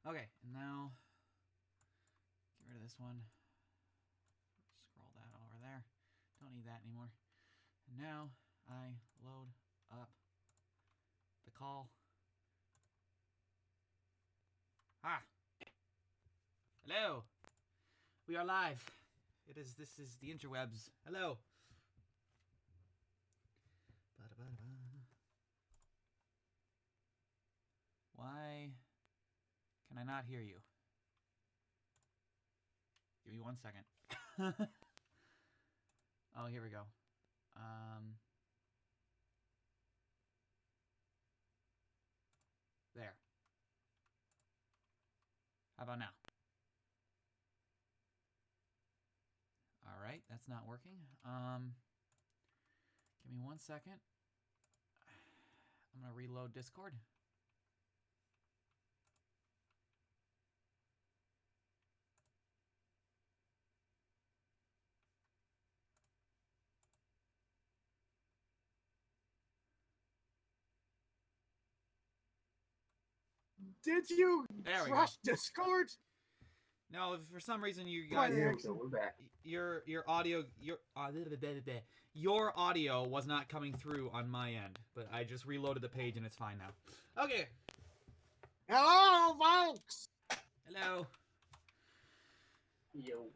Okay, and now get rid of this one. Scroll that over there. Don't need that anymore. And now I load up the call. Ah! Hello! We are live. This is the interwebs. Hello! Why can I not hear you? Give me 1 second. Oh, here we go. There. How about now? All right, that's not working. Give me 1 second. I'm gonna reload Discord. Did you There we crush go. Discord? No, if for some reason you guys, We're back. your audio your audio was not coming through on my end, but I just reloaded the page and it's fine now. Okay. Hello, folks. Hello. Yo.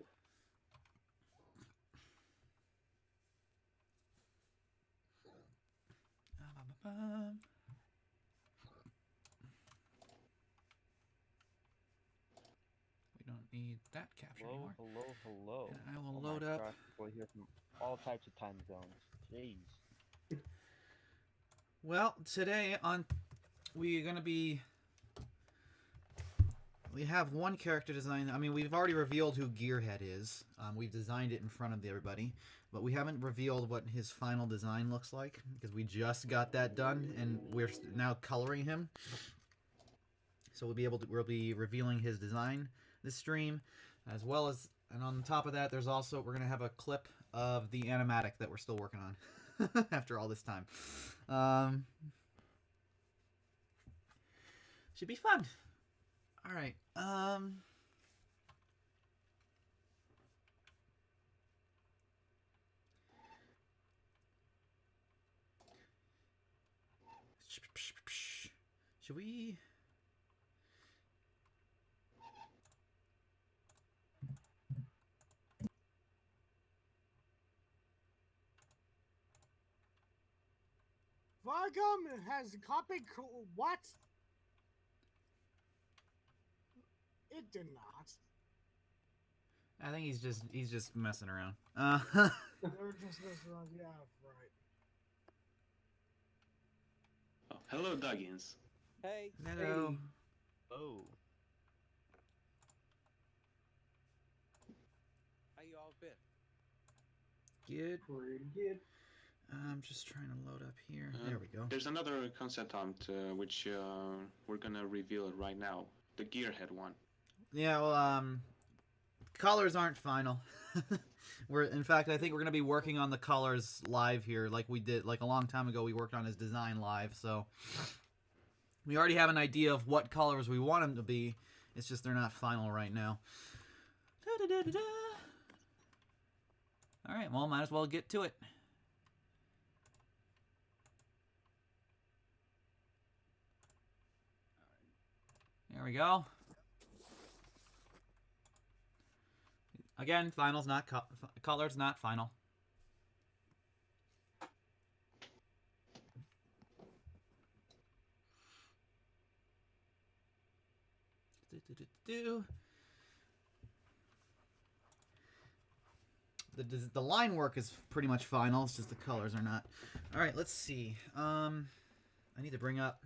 We don't need that capture Hello, anymore. hello. And I will Oh load my up. gosh, we're here from all types of time zones. Jeez. Well, today we're gonna be. We have one character design. I mean, we've already revealed who Gearhead is. We've designed it in front of everybody, but we haven't revealed what his final design looks like because we just got that done and we're now coloring him. So we'll be revealing his design this stream, as well as, and on top of that, there's also, we're gonna have a clip of the Animatic that we're still working on after all this time. Should be fun. All right. Should we? Vargum has copied what? It did not. I think he's just messing around. They're just messing around. Yeah, right. Oh, hello, Duggins. Hey. Hello. Hey. Oh. How you all been? Good. Pretty good. I'm just trying to load up here. There we go. There's another concept art which we're gonna reveal it right now. The Gearhead one. Yeah, well, colors aren't final. In fact, I think we're gonna be working on the colors live here, like we did, like a long time ago. We worked on his design live, so we already have an idea of what colors we want him to be. It's just they're not final right now. Da-da-da-da-da. All right, well, might as well get to it. There we go. Again, final's not color's not final. The line work is pretty much final. It's just the colors are not. All right, let's see. I need to bring up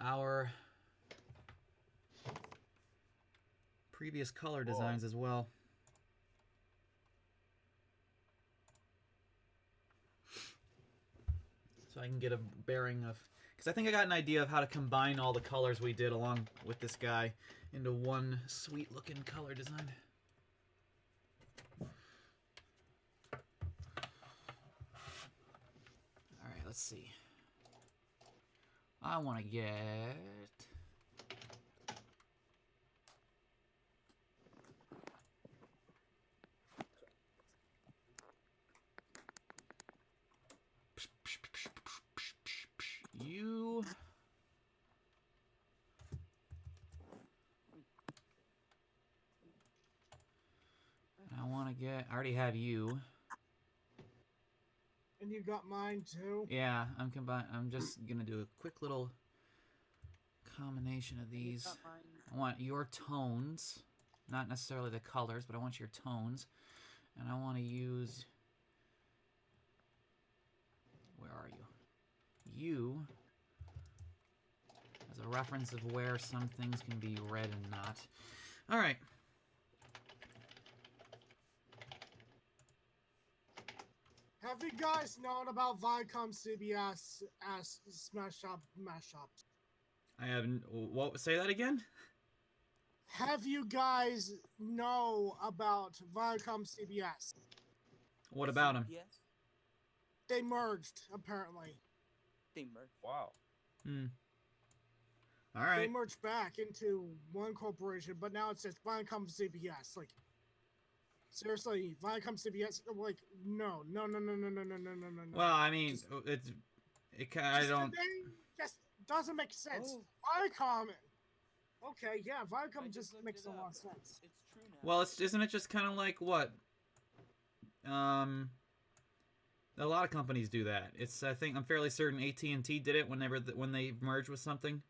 our previous color designs as well. So I can get a bearing of, because I think I got an idea of how to combine all the colors we did along with this guy into one sweet looking color design. Alright, let's see. I want to get. You. I want to get. I already have you. And you got mine too? Yeah, I'm just gonna do a quick little combination of these. I want your tones, not necessarily the colors, but I want your tones, and I want to use. Where are you? You as a reference of where some things can be red and not. All right. Have you guys known about Viacom CBS as Smash Up mashups? I haven't. What? Say that again. Have you guys know about Viacom CBS? What about them? Yes, They merged, apparently. they merged. Wow. Hmm. All They right. merged back into one corporation, but now it's just Viacom CBS. Like, seriously, Viacom CBS? Like, no. Well, I mean, Just- I Just don't. the name just doesn't make sense. Oh. Viacom. Okay, yeah, I Viacom just just looked makes it a lot up. of sense. It's true now. Well, isn't it just kind of like what? A lot of companies do that. I think I'm fairly certain AT&T did it when they merged with something.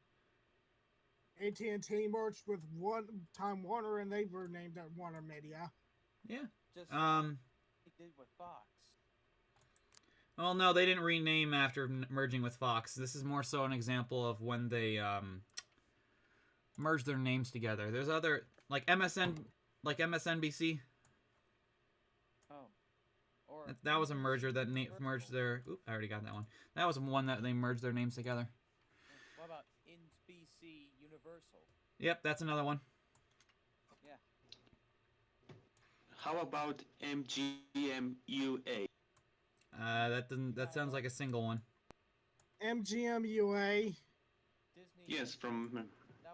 AT&T merged with Time Warner, and they were named at Warner Media. Yeah. just they did with Fox. Well, no, they didn't rename after merging with Fox. This is more so an example of when they merged their names together. There's other like MSNBC. Oh, or That was a merger that Universal. merged their. Oop, I already got that one. That was one that they merged their names together. What about NBC Universal? Yep, that's another one. Yeah. How about MGMUA? That doesn't. That sounds like a single one. MGMUA. Disney. Yes, from That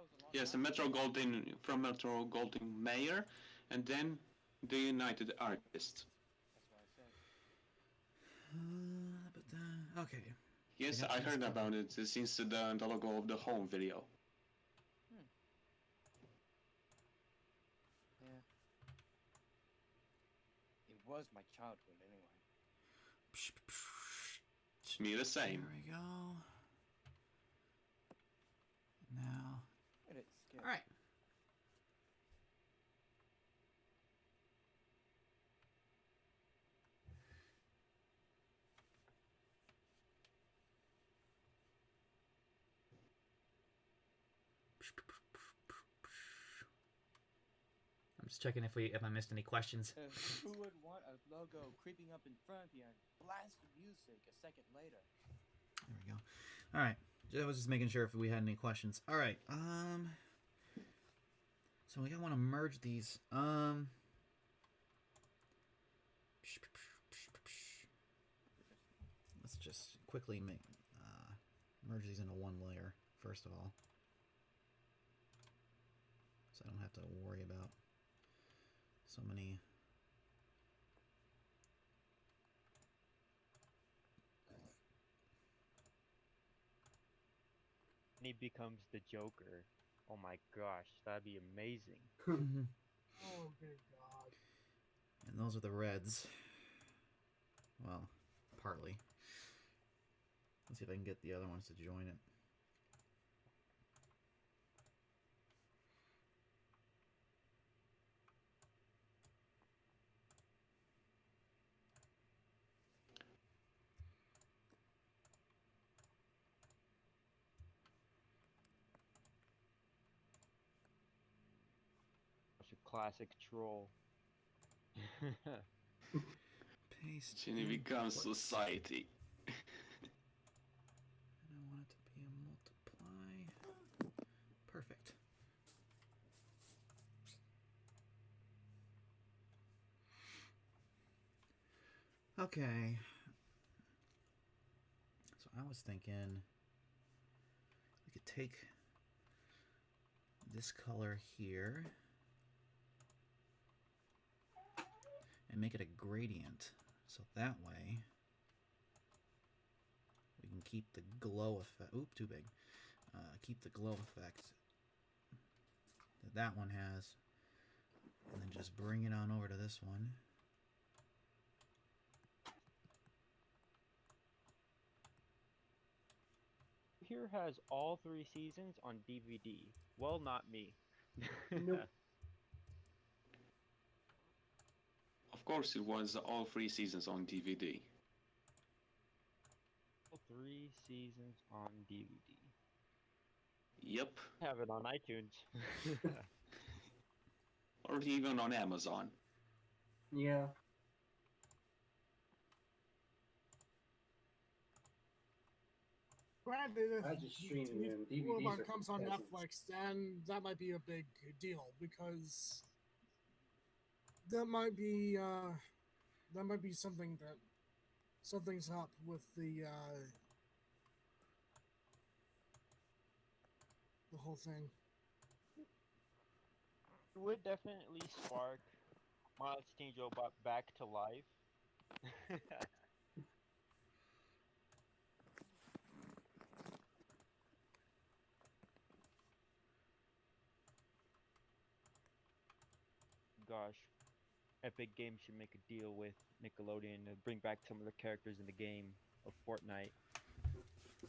was a long yes, time. Metro Goldwyn from Metro Goldwyn Mayer, and then the United Artists. That's what I said. Okay. Yes, got I some heard stuff. about it since the logo of the home video. Yeah. It was my childhood anyway. Me the same. There we go. Now. It is scary. All right. I'm just checking if I missed any questions. Who would want a logo creeping up in front of you and blast music a second later? There we go. All right. I was just making sure if we had any questions. All right. So we want to merge these. Let's just quickly merge these into one layer first of all, so I don't have to worry about so many. And he becomes the Joker. Oh my gosh, that'd be amazing. Oh, good God. And those are the reds. Well, partly. Let's see if I can get the other ones to join it. Such a classic troll. Paste. Then it becomes society. And I want it to be a multiply. Perfect. Okay. So I was thinking could take this color here and make it a gradient. So that way we can keep the glow effect. Oop, too big. Keep the glow effect that that one has, and then just bring it on over to this one. Here has all 3 seasons on DVD. Well, not me. Nope. Of course, it was all 3 seasons on DVD. All 3 seasons on DVD. Yep. Have it on iTunes. Or even on Amazon. Yeah. Granted, I just stream if them. DVDs Robot are comes on peasants. Netflix, then that might be a big deal because that might be something that something's up with the whole thing. It would definitely spark Miles Teen Robot back to life. Gosh, Epic Games should make a deal with Nickelodeon to bring back some of the characters in the game of Fortnite.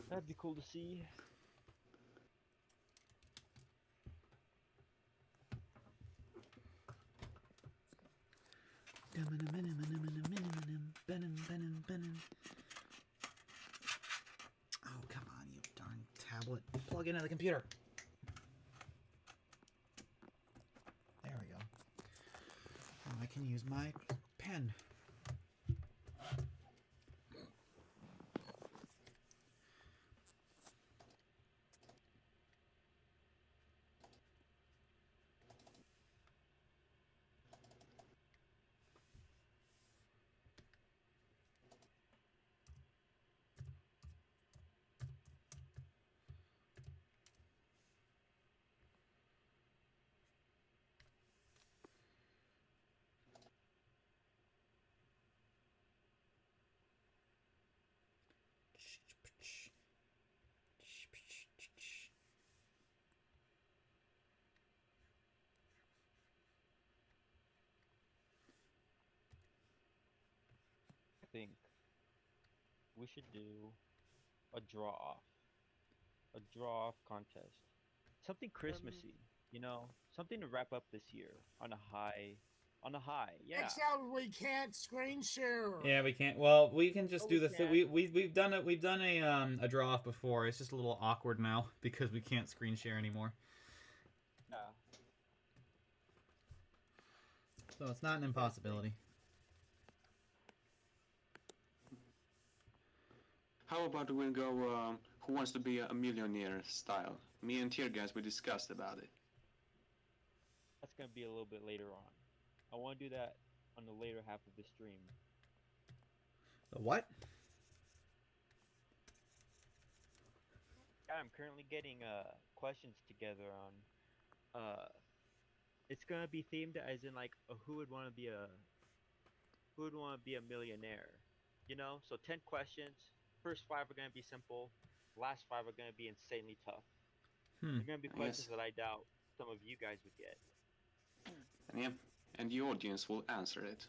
That'd be cool to see. Oh, come on, you darn tablet. Plug into the computer. There we go. Now I can use my pen. I think we should do a draw-off. A draw-off contest. Something Christmassy, you know? Something to wrap up this year on a high. On a high, yeah. Except we can't screen share. Yeah, we can't. Well, we can just Oh, do we the thing. can. We've done it. We've done a draw off before. It's just a little awkward now because we can't screen share anymore. Yeah. So it's not an impossibility. How about we go Who Wants to Be a Millionaire style? Me and Tier Guys, we discussed about it. That's gonna be a little bit later on. I want to do that on the later half of the stream. The what? Yeah, I'm currently getting questions together on it's gonna be themed as in like who would want to be a millionaire, you know? So 10 questions. First 5 are gonna be simple. Last 5 are gonna be insanely tough. They're gonna be questions Yes. that I doubt some of you guys would get. And, yeah, and the audience will answer it.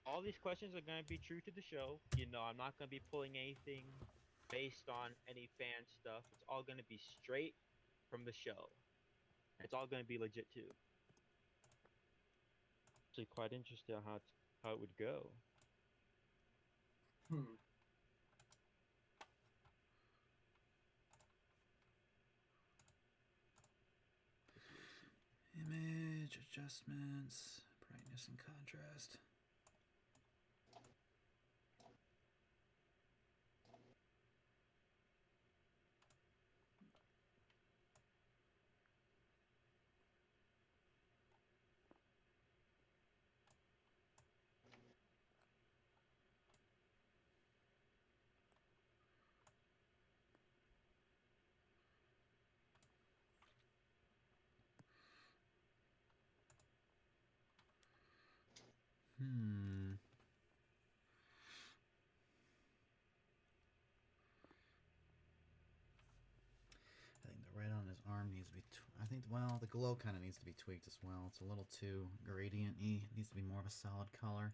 All these questions are gonna be true to the show. You know, I'm not gonna be pulling anything based on any fan stuff. It's all gonna be straight from the show. It's all gonna be legit too. Actually, quite interested on how it would go. Image adjustments, brightness and contrast. Hmm. I think the red on his arm needs to be. I think, well, the glow kind of needs to be tweaked as well. It's a little too gradient-y. It needs to be more of a solid color.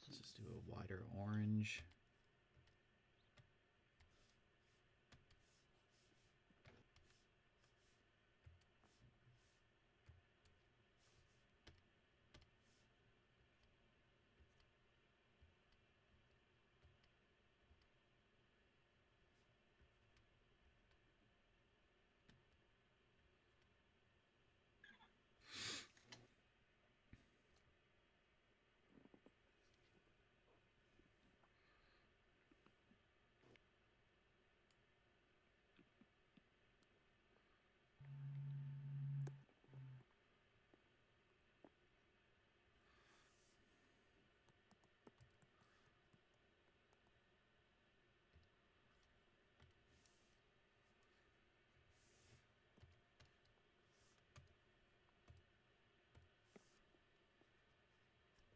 Let's just do a wider orange.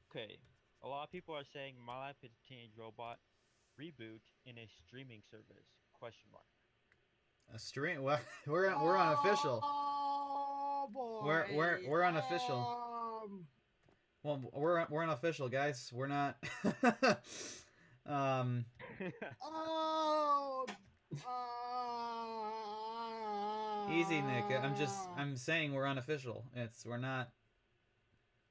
Okay, a lot of people are saying MLaaTR Teenage Robot reboot in a streaming service? Question mark. A stream. Well, we're unofficial. Oh boy. We're unofficial. Well, we're unofficial, guys. We're not. um. Oh. Easy, Nick. I'm saying we're unofficial. We're not.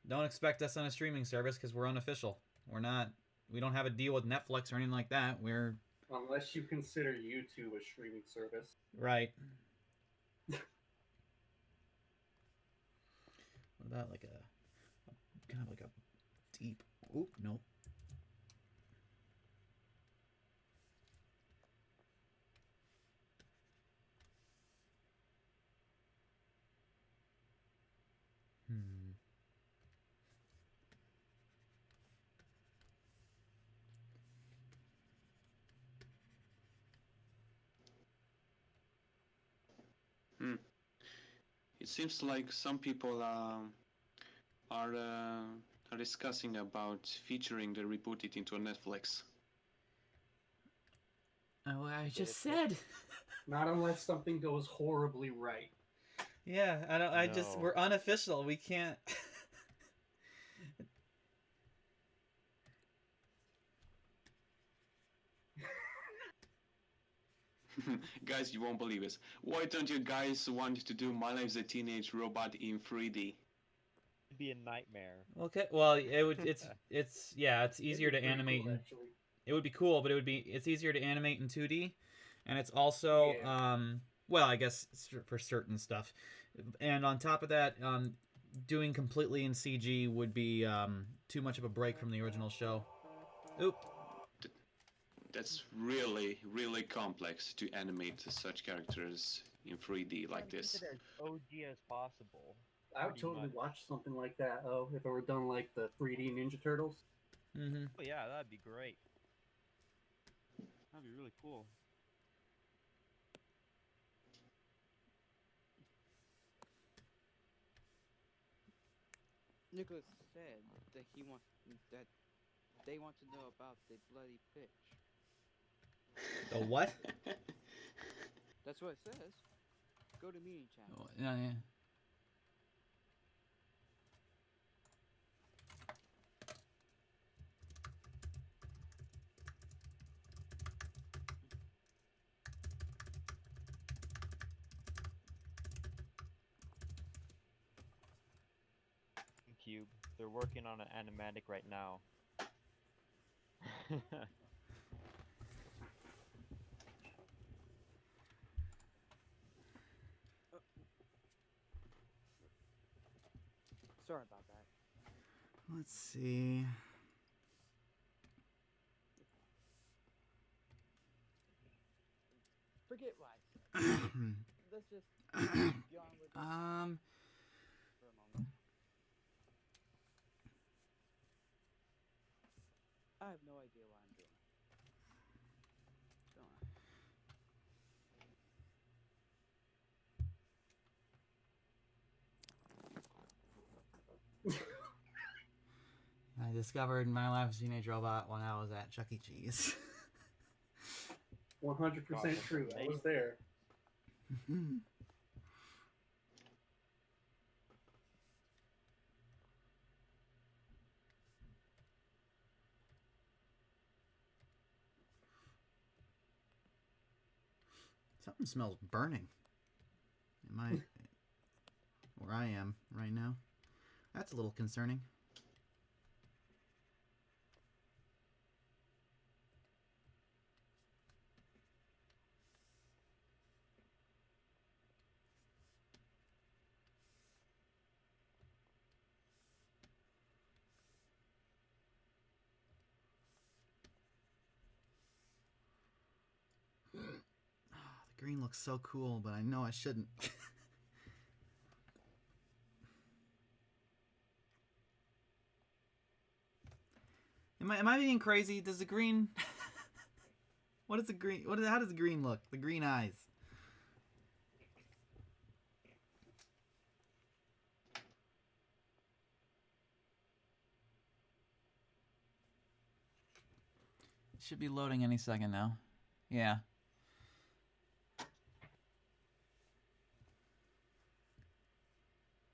Don't expect us on a streaming service because we're unofficial. We're not. We don't have a deal with Netflix or anything like that. We're Unless you consider YouTube a streaming service. right. What about like a kind of like a deep? Oop, nope. Hmm. Hmm. It seems like some people are discussing about featuring the Reboot It into Netflix. Oh, I just said. Not unless something goes horribly right. Yeah, I don't. No. We're unofficial. We can't. Guys, you won't believe this. Why don't you guys want to do My Life's a Teenage Robot in 3D? It'd be a nightmare. Okay. Well, it would. It's yeah. It's easier to It'd be pretty animate. cool, actually. It would be cool, but it's easier to animate in 2D, and it's also Yeah. well, I guess for certain stuff, and on top of that, doing completely in CG would be too much of a break from the original show. Oop. That's really, really complex to animate such characters in 3D like Keep this. it as OG as possible. I would Pretty totally much. watch something like that. Oh, if it were done like the 3D Ninja Turtles. Mm-hmm. Oh yeah, that'd be great. That'd be really cool. Nicholas said that that they want to know about the bloody pitch. The what? That's what it says. Go to meeting chat. Oh, yeah. Cube. They're working on an animatic right now. Sorry about that. Let's see. Forget what I said. Let's just get on with it for a moment. I have no idea what I'm doing. Don't I? discovered my last teenage robot when I was at Chuck E. Cheese. 100% true. I was there. Something smells burning. Am I where I am right now? That's a little concerning. The green looks so cool, but I know I shouldn't. Am I being crazy? Does the green... What is the green... How does the green look? The green eyes. It should be loading any second now. Yeah.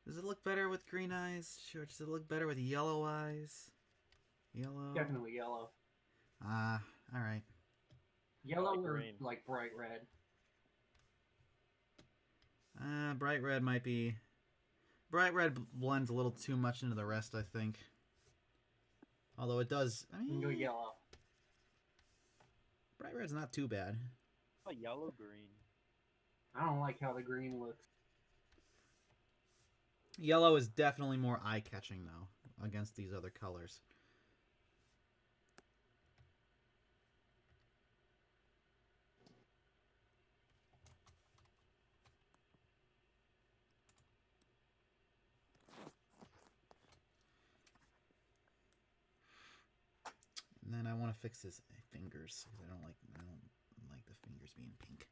Does it look better with green eyes? Sure. Does it look better with yellow eyes? Yellow? Definitely yellow. Ah, alright. Yellow like or green. like bright red? Bright red might be... Bright red blends a little too much into the rest, I think. Although it does... I You can mean, go yellow. bright red's not too bad. Oh, yellow green. I don't like how the green looks. Yellow is definitely more eye-catching, though, against these other colors. And then I want to fix his fingers, because I don't like the fingers being pink.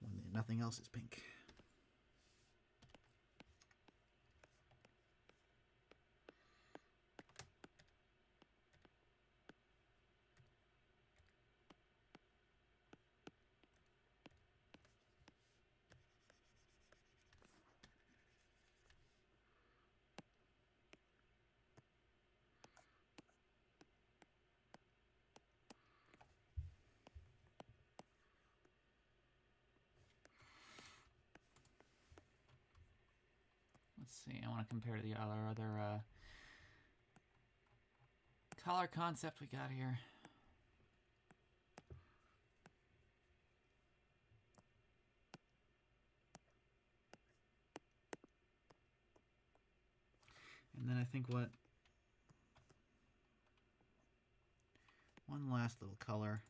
When nothing else is pink. Let's see, I want to compare to the other color concept we got here. And then I think one last little color.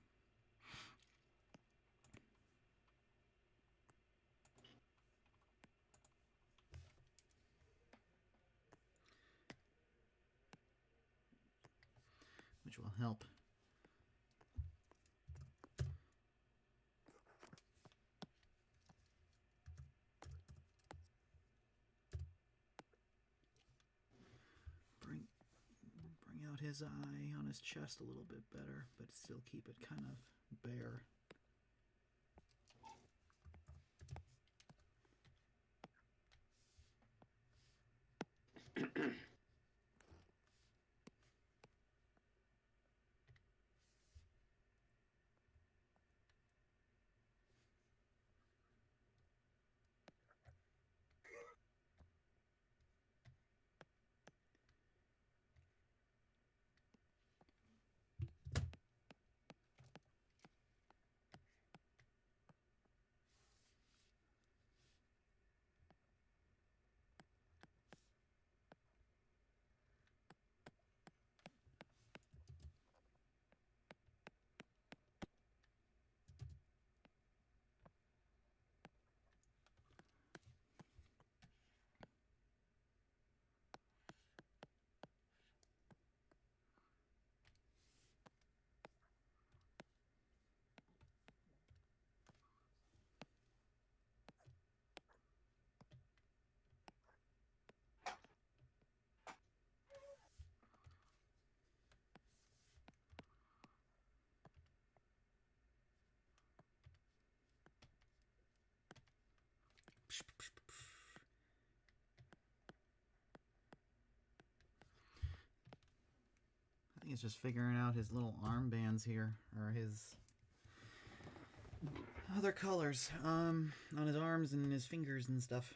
Which will help. Bring out his eye on his chest a little bit better, but still keep it kind of bare. He's just figuring out his little armbands here, or his other colors on his arms and his fingers and stuff.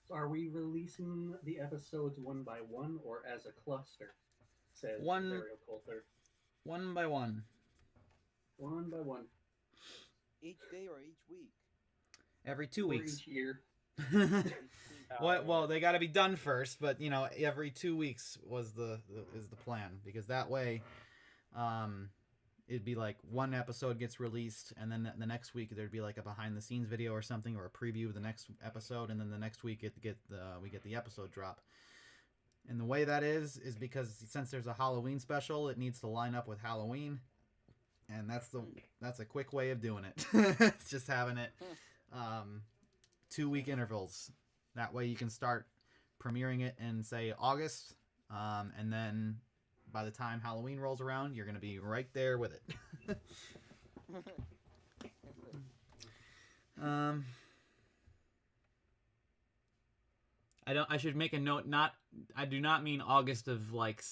So are we releasing the episodes one by one or as a cluster? Says One- Serial Coulter. One by one. One by one. Each day or each week? Every 2 Or weeks. each year. Each week. Well, they got to be done first, but you know, every 2 weeks is the plan, because that way, it'd be like one episode gets released, and then the next week there'd be like a behind the scenes video or something, or a preview of the next episode, and then the next week we get the episode drop. And the way that is because since there's a Halloween special, it needs to line up with Halloween, and that's a quick way of doing it. It's just having it 2 week intervals. That way you can start premiering it in, say, August, and then by the time Halloween rolls around, you're going to be right there with it. I should make a note, I do not mean August of, like,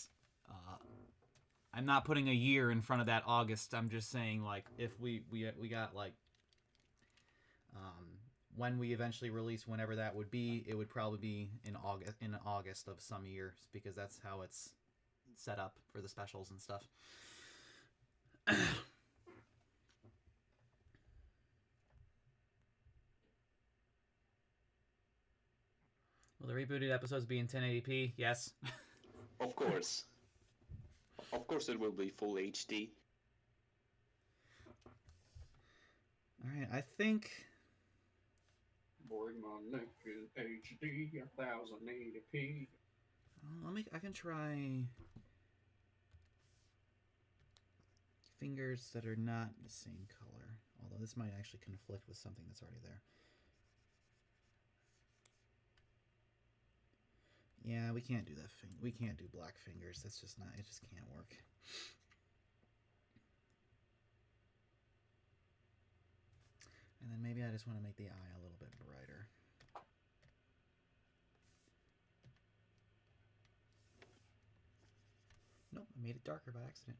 I'm not putting a year in front of that August. I'm just saying, like, if we got, like, when we eventually release, whenever that would be, it would probably be in August of some years, because that's how it's set up for the specials and stuff. Will the rebooted episodes be in 1080p? Yes. Of course. Of course it will be full HD. Alright, I think... Boy, my neck is HD 1080p. I can try... fingers that are not the same color. Although this might actually conflict with something that's already there. Yeah, we can't do that thing. We can't do black fingers. That's just not... It just can't work. And then maybe I just want to make the eye a little bit brighter. Nope, I made it darker by accident.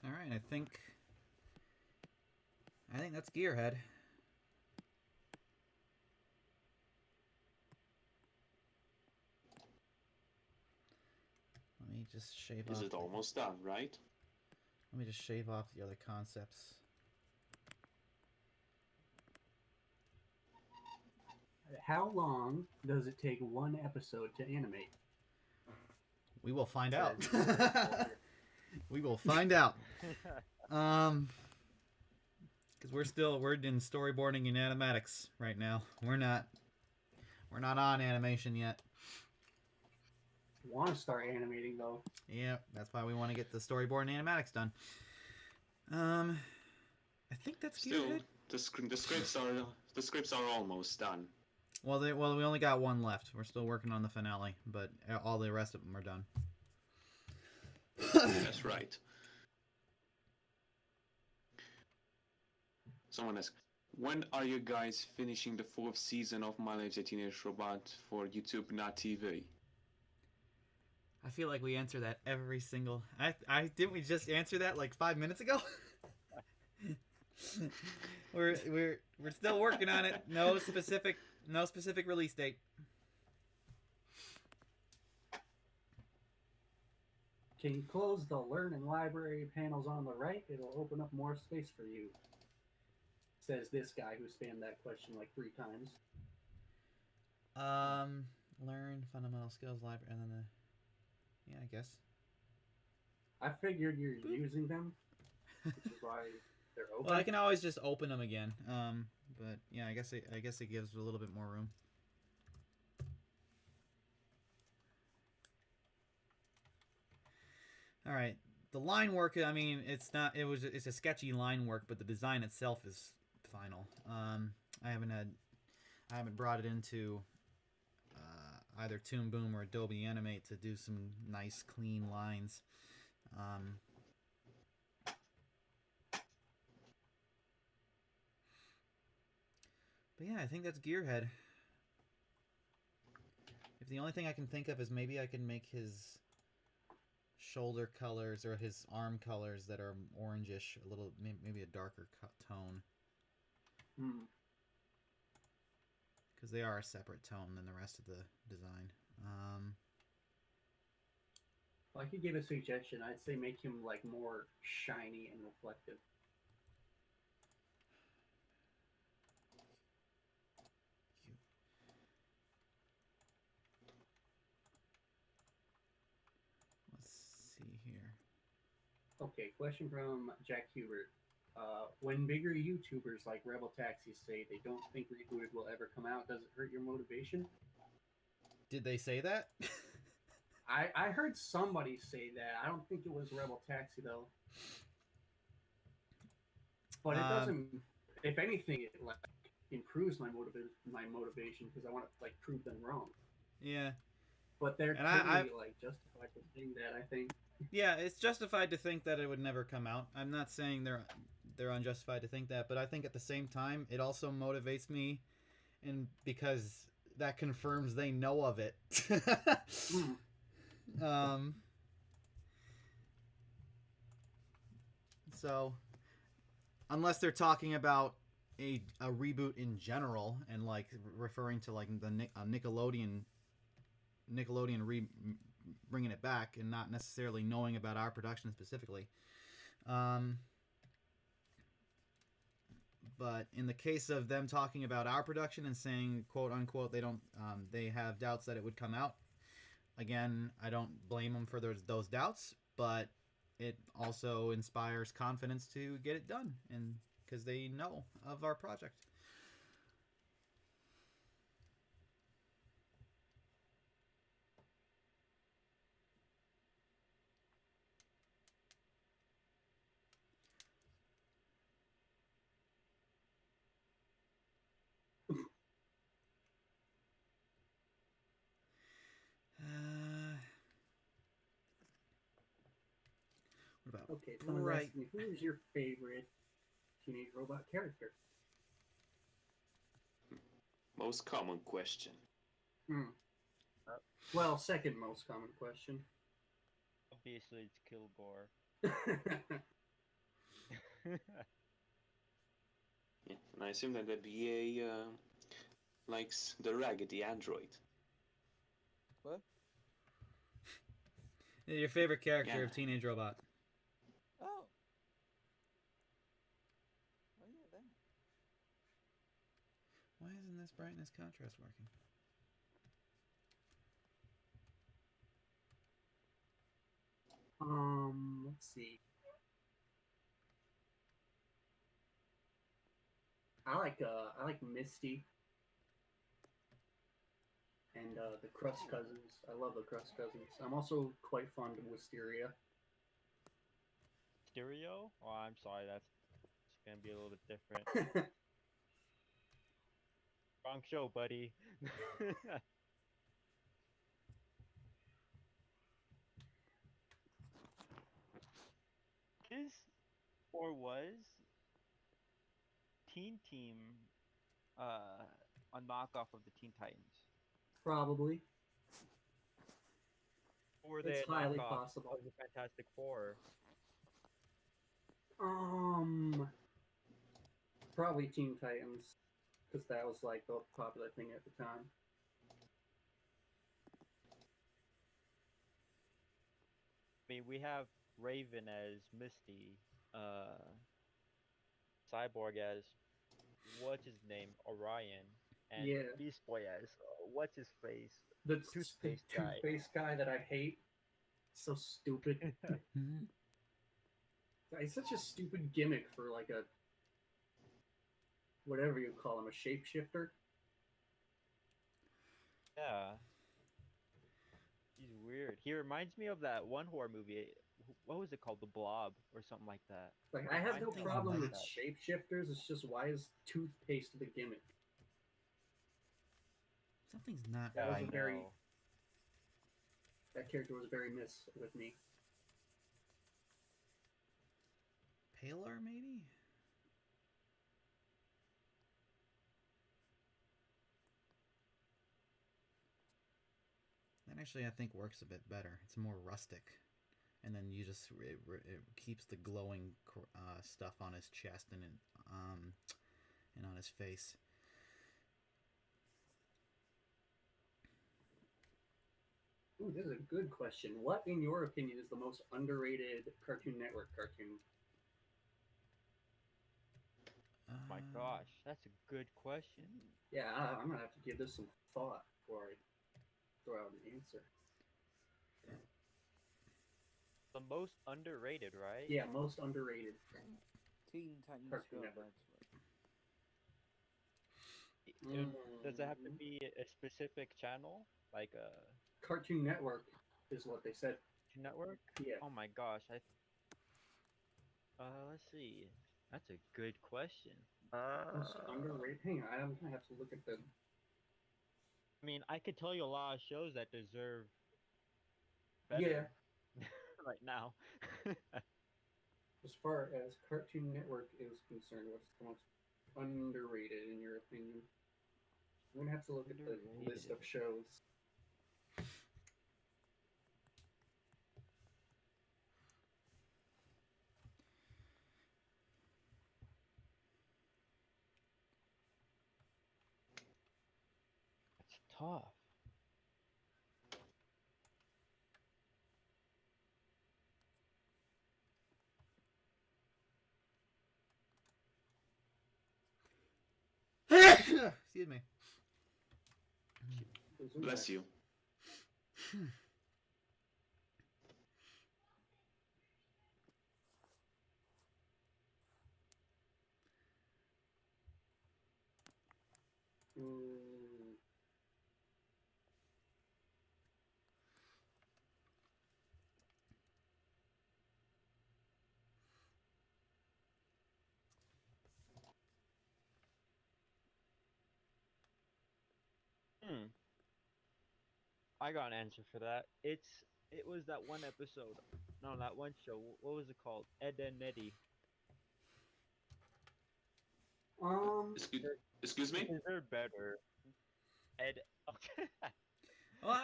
Alright, I think that's Gearhead. Let me just shave off... Is it almost done, right? Let me just shave off the other concepts. How long does it take one episode to animate? We will find out. Says- We will find out. Because we're in storyboarding and animatics right now. We're not We're not on animation yet. Want to start animating though? Yeah, that's why we want to get the storyboard and animatics done. I think that's Still, Gearhead. the scripts are almost done. Well, we only got one left. We're still working on the finale, but all the rest of them are done. That's right. Someone asked, when are you guys finishing the 4th season of My Life as a Teenage Robot for YouTube, not TV? I feel like we answer that every single. I didn't we just answer that like 5 minutes ago? we're still working on it. No specific release date. Can you close the Learn and Library panels on the right? It'll open up more space for you. Says this guy who spammed that question like 3 times. Learn fundamental skills library, and then yeah, I guess. I figured you're using them, which is why they're open. Well, I can always just open them again. But yeah, I guess it gives a little bit more room. All right, the line work. I mean, it's a sketchy line work, but the design itself is final. I haven't brought it into either Toon Boom or Adobe Animate to do some nice clean lines. But yeah, I think that's Gearhead. If the only thing I can think of is maybe I can make his shoulder colors or his arm colors that are orangish, a little, maybe a darker tone. Because they are a separate tone than the rest of the design. If I could give a suggestion, I'd say make him like more shiny and reflective. Let's see here. Okay, question from Jack Hubert. When bigger YouTubers like Rebel Taxi say they don't think Rebooted will ever come out, does it hurt your motivation? Did they say that? I heard somebody say that. I don't think it was Rebel Taxi though. But it doesn't. If anything, it like improves my motivation because I want to like prove them wrong. Yeah. But they're And totally like justified for saying that. I think. Yeah, it's justified to think that it would never come out. I'm not saying they're unjustified to think that, but I think at the same time it also motivates me, and because that confirms they know of it. So unless they're talking about a reboot in general and like referring to like the Nickelodeon bringing it back and not necessarily knowing about our production specifically. But in the case of them talking about our production and saying quote unquote they have doubts that it would come out, again, I don't blame them for those doubts, but it also inspires confidence to get it done, and because they know of our project. What about Okay, someone's asking me, who is your favorite Teenage Robot character? Most common question. Well, second most common question. Obviously, it's Kilgore. Yeah, and I assume that the BA likes the raggedy android. What? Your favorite character Yeah. of Teenage Robot? Oh. Oh yeah, that. Why isn't this brightness contrast working? Let's see. I like Misty. and the Crust Cousins. I love the Crust Cousins. I'm also quite fond of Wisteria. Stereo? Oh, I'm sorry, that's it's gonna be a little bit different. Wrong show, buddy. Is or was Teen Team a knockoff of the Teen Titans? Probably. Or were they It's a highly knockoff possible. of the Fantastic Four? Probably Teen Titans, because that was like the popular thing at the time. I mean, we have Raven as Misty, Cyborg as what's his name, Orion, and Yeah. Beast Boy as what's his face, The Toothpaste guy. toothpaste guy that I hate. So stupid. Mhm. It's such a stupid gimmick for like a whatever you call him, a shapeshifter. Yeah, he's weird. He reminds me of that one horror movie. What was it called? The Blob or something like that. Like I have no Reminds me of problem like with that. shapeshifters. It's just why is toothpaste the gimmick? Something's not Yeah, That was I right. a very know. that character was very miss with me. Paler, maybe? That actually, I think, works a bit better. It's more rustic. And then you just, it keeps the glowing stuff on his chest and on his face. Ooh, this is a good question. What, in your opinion, is the most underrated Cartoon Network cartoon? My Uh, gosh, that's a good question. Yeah, I'm gonna have to give this some thought before I throw out an answer. The most underrated, right? Yeah, most underrated. Teen Titans Cartoon Go. Network. Does it have to Mm, be a specific channel, like a Cartoon Network is what they said. network? Yeah, Oh my gosh, let's see. That's a good question. most underrated. Hang on, I'm gonna have to look at the. I mean, I could tell you a lot of shows that deserve Yeah, better right now. as far as Cartoon Network is concerned, what's the most underrated in your opinion? I'm gonna have to look at the list of Underrated. shows. That's tough. Excuse me. Bless you. Mm, Hmm. I got an answer for that. It was that one episode. No, that one show. What was it called? Ed and Eddie. um, Excuse me? They're better. Ed. Okay. Well,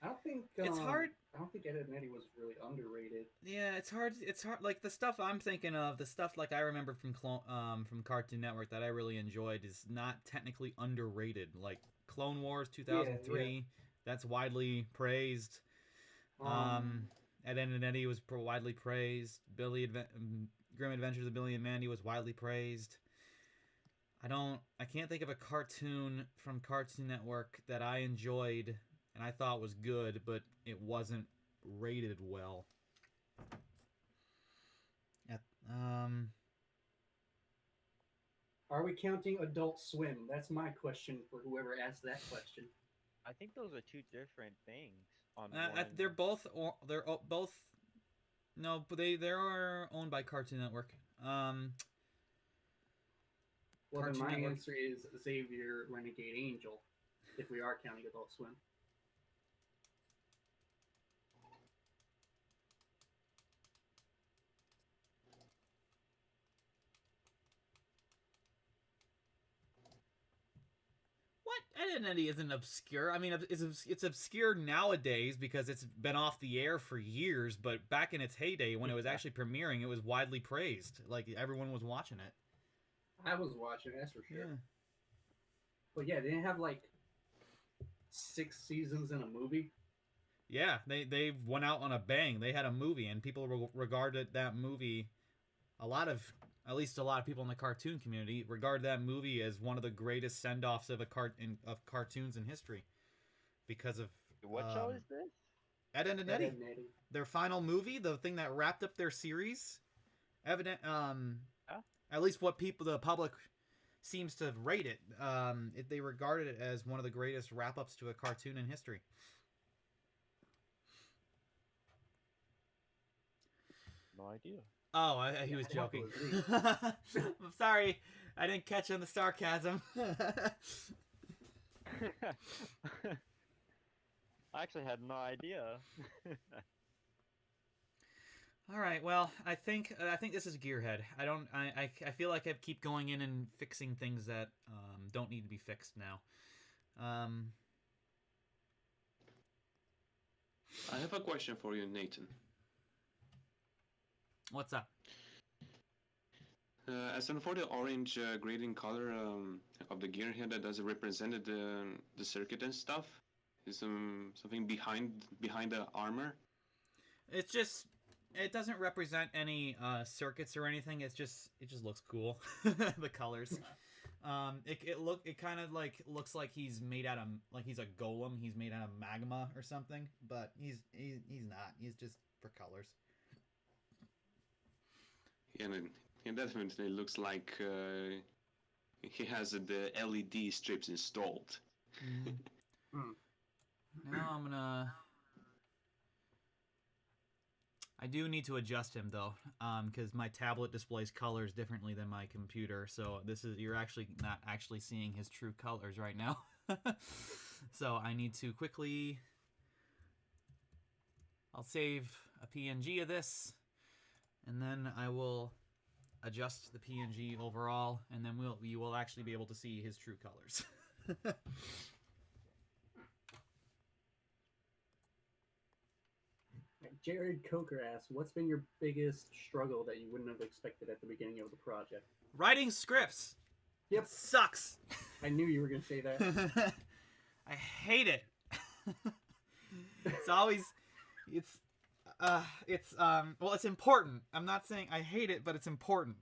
I don't think it's hard. I don't think Ed and Eddie was really underrated. Yeah, it's hard. It's hard. Like the stuff I'm thinking of, the stuff like I remember from Cartoon Network that I really enjoyed is not technically underrated. Like Clone Wars 2003, that's widely praised. Um, Ed, Edd and Eddie was widely praised. Grim Adventures of Billy and Mandy was widely praised. I can't think of a cartoon from Cartoon Network that I enjoyed and I thought was good, but it wasn't rated well. At, are we counting Adult Swim? That's my question for whoever asked that question. I think those are two different things on They're one. both. Both. No, but they are owned by Cartoon Network. Well, then Cartoon my Network. answer is Xavier Renegade Angel, if we are counting Adult Swim. What? Identity isn't obscure. I mean, it's obscure nowadays because it's been off the air for years. But back in its heyday, when it was actually premiering, it was widely praised. Like everyone was watching it. I was watching, that's for sure. Yeah. But yeah, they didn't have like 6 seasons in a movie. Yeah, they went out on a bang. They had a movie, and people regarded that movie. At least a lot of people in the cartoon community regard that movie as one of the greatest send-offs of cartoons in history, because of What show is this? Ed, Edd and Ed, Eddy. Edd and Eddy. Their final movie, the thing that wrapped up their series. Huh? At least what the public seems to rate it. They regarded it as one of the greatest wrap-ups to a cartoon in history. No idea. Oh, he was joking. I'm sorry, I didn't catch on the sarcasm. I actually had no idea. All right, well, I think this is Gearhead. I feel like I keep going in and fixing things that don't need to be fixed now. I have a question for you, Nathan. What's up? As for the orange grading color of the Gearhead, does it represent the circuit and stuff? Is something behind the armor? It's just, it doesn't represent any circuits or anything. It just looks cool. The colors. It kind of like looks like he's made out of, like he's a golem. He's made out of magma or something, but he's not. He's just for colors. And it definitely looks like he has the LED strips installed. Now I'm gonna. I do need to adjust him though, because my tablet displays colors differently than my computer. So you're actually not actually seeing his true colors right now. So I need to quickly. I'll save a PNG of this, and then I will adjust the PNG overall, and then you will actually be able to see his true colors. Jared Coker asks, what's been your biggest struggle that you wouldn't have expected at the beginning of the project? Writing scripts. Yep. It sucks. I knew you were going to say that. I hate it. It's always, it's important. I'm not saying I hate it, but it's important.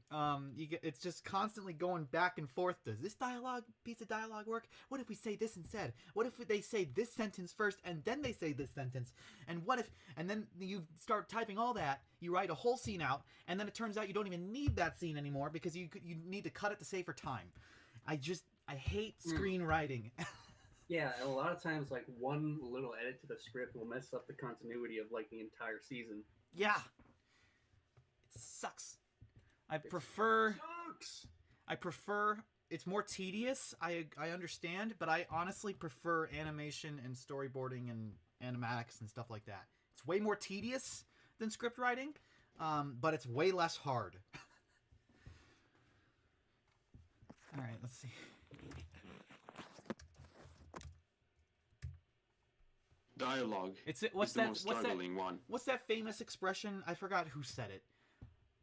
It's just constantly going back and forth. Does this piece of dialogue work? What if we say this instead? What if they say this sentence first and then they say this sentence? And and then you start typing all that, you write a whole scene out, and then it turns out you don't even need that scene anymore because you need to cut it to save for time. I hate screenwriting. Yeah, and a lot of times, like, one little edit to the script will mess up the continuity of, like, the entire season. Yeah. It sucks. I prefer... It's more tedious, I understand, but I honestly prefer animation and storyboarding and animatics and stuff like that. It's way more tedious than script writing, but it's way less hard. Alright, let's see. Dialogue. What's the most struggling one. What's that famous expression? I forgot who said it.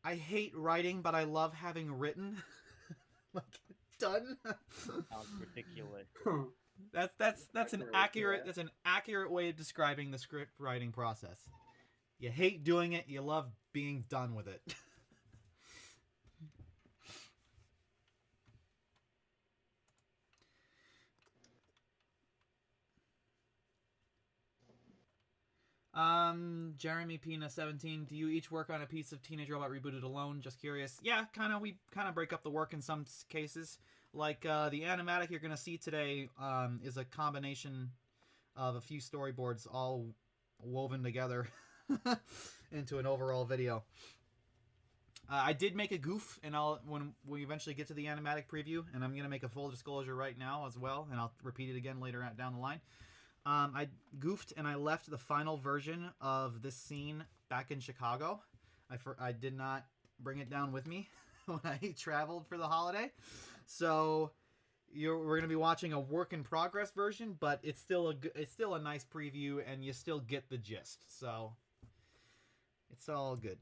I hate writing, but I love having written. Like, done. Sounds ridiculous. That's an accurate way of describing the script writing process. You hate doing it, you love being done with it. Jeremy Pina 17, do you each work on a piece of Teenage Robot Rebooted alone? Just curious. Yeah, we kind of break up the work in some cases. Like the animatic you're gonna see today is a combination. of a few storyboards all woven together into an overall video. I did make a goof, and when we eventually get to the animatic preview, and I'm gonna make a full disclosure right now as well, and I'll repeat it again later down the line. I goofed and I left the final version of this scene back in Chicago. I did not bring it down with me when I traveled for the holiday, so we're gonna be watching a work in progress version, but it's still a nice preview, and you still get the gist. So it's all good.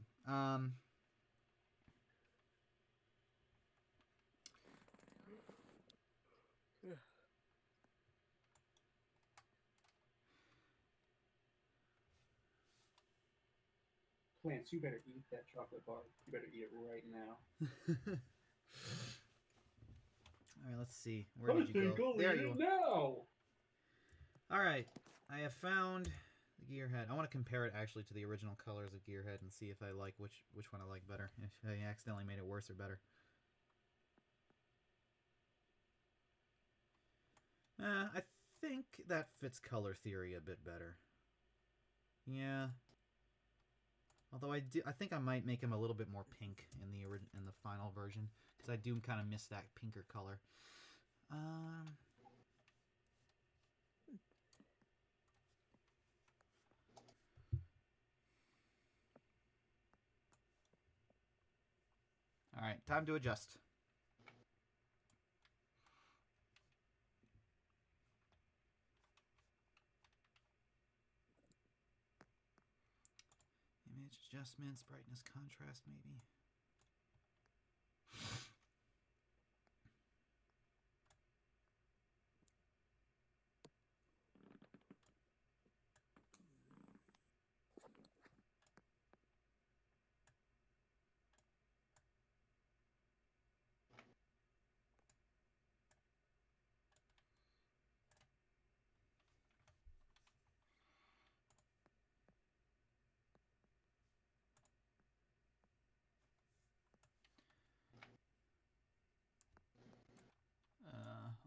Plants, you better eat that chocolate bar. You better eat it right now. All right, let's see. Where did you go? There you are. Now. All right, I have found the Gearhead. I want to compare it actually to the original colors of Gearhead and see if I like which one I like better. If I accidentally made it worse or better. I think that fits color theory a bit better. Yeah. Although I think I might make him a little bit more pink in the final version, because I do kind of miss that pinker color. All right, time to adjust. Image adjustments, brightness, contrast, maybe.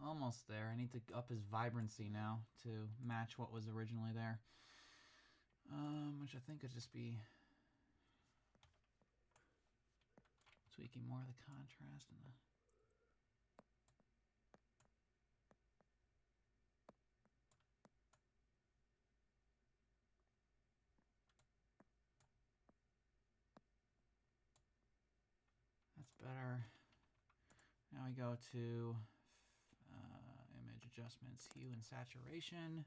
Almost there. I need to up his vibrancy now to match what was originally there. Which I think would just be tweaking more of the contrast and the... That's better. Now we go to image adjustments, hue and saturation.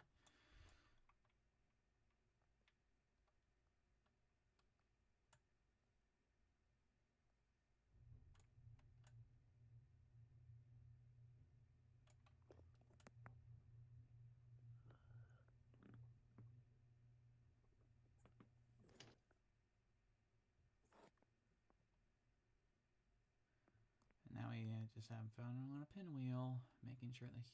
And now we just have found it on a pinwheel, making sure that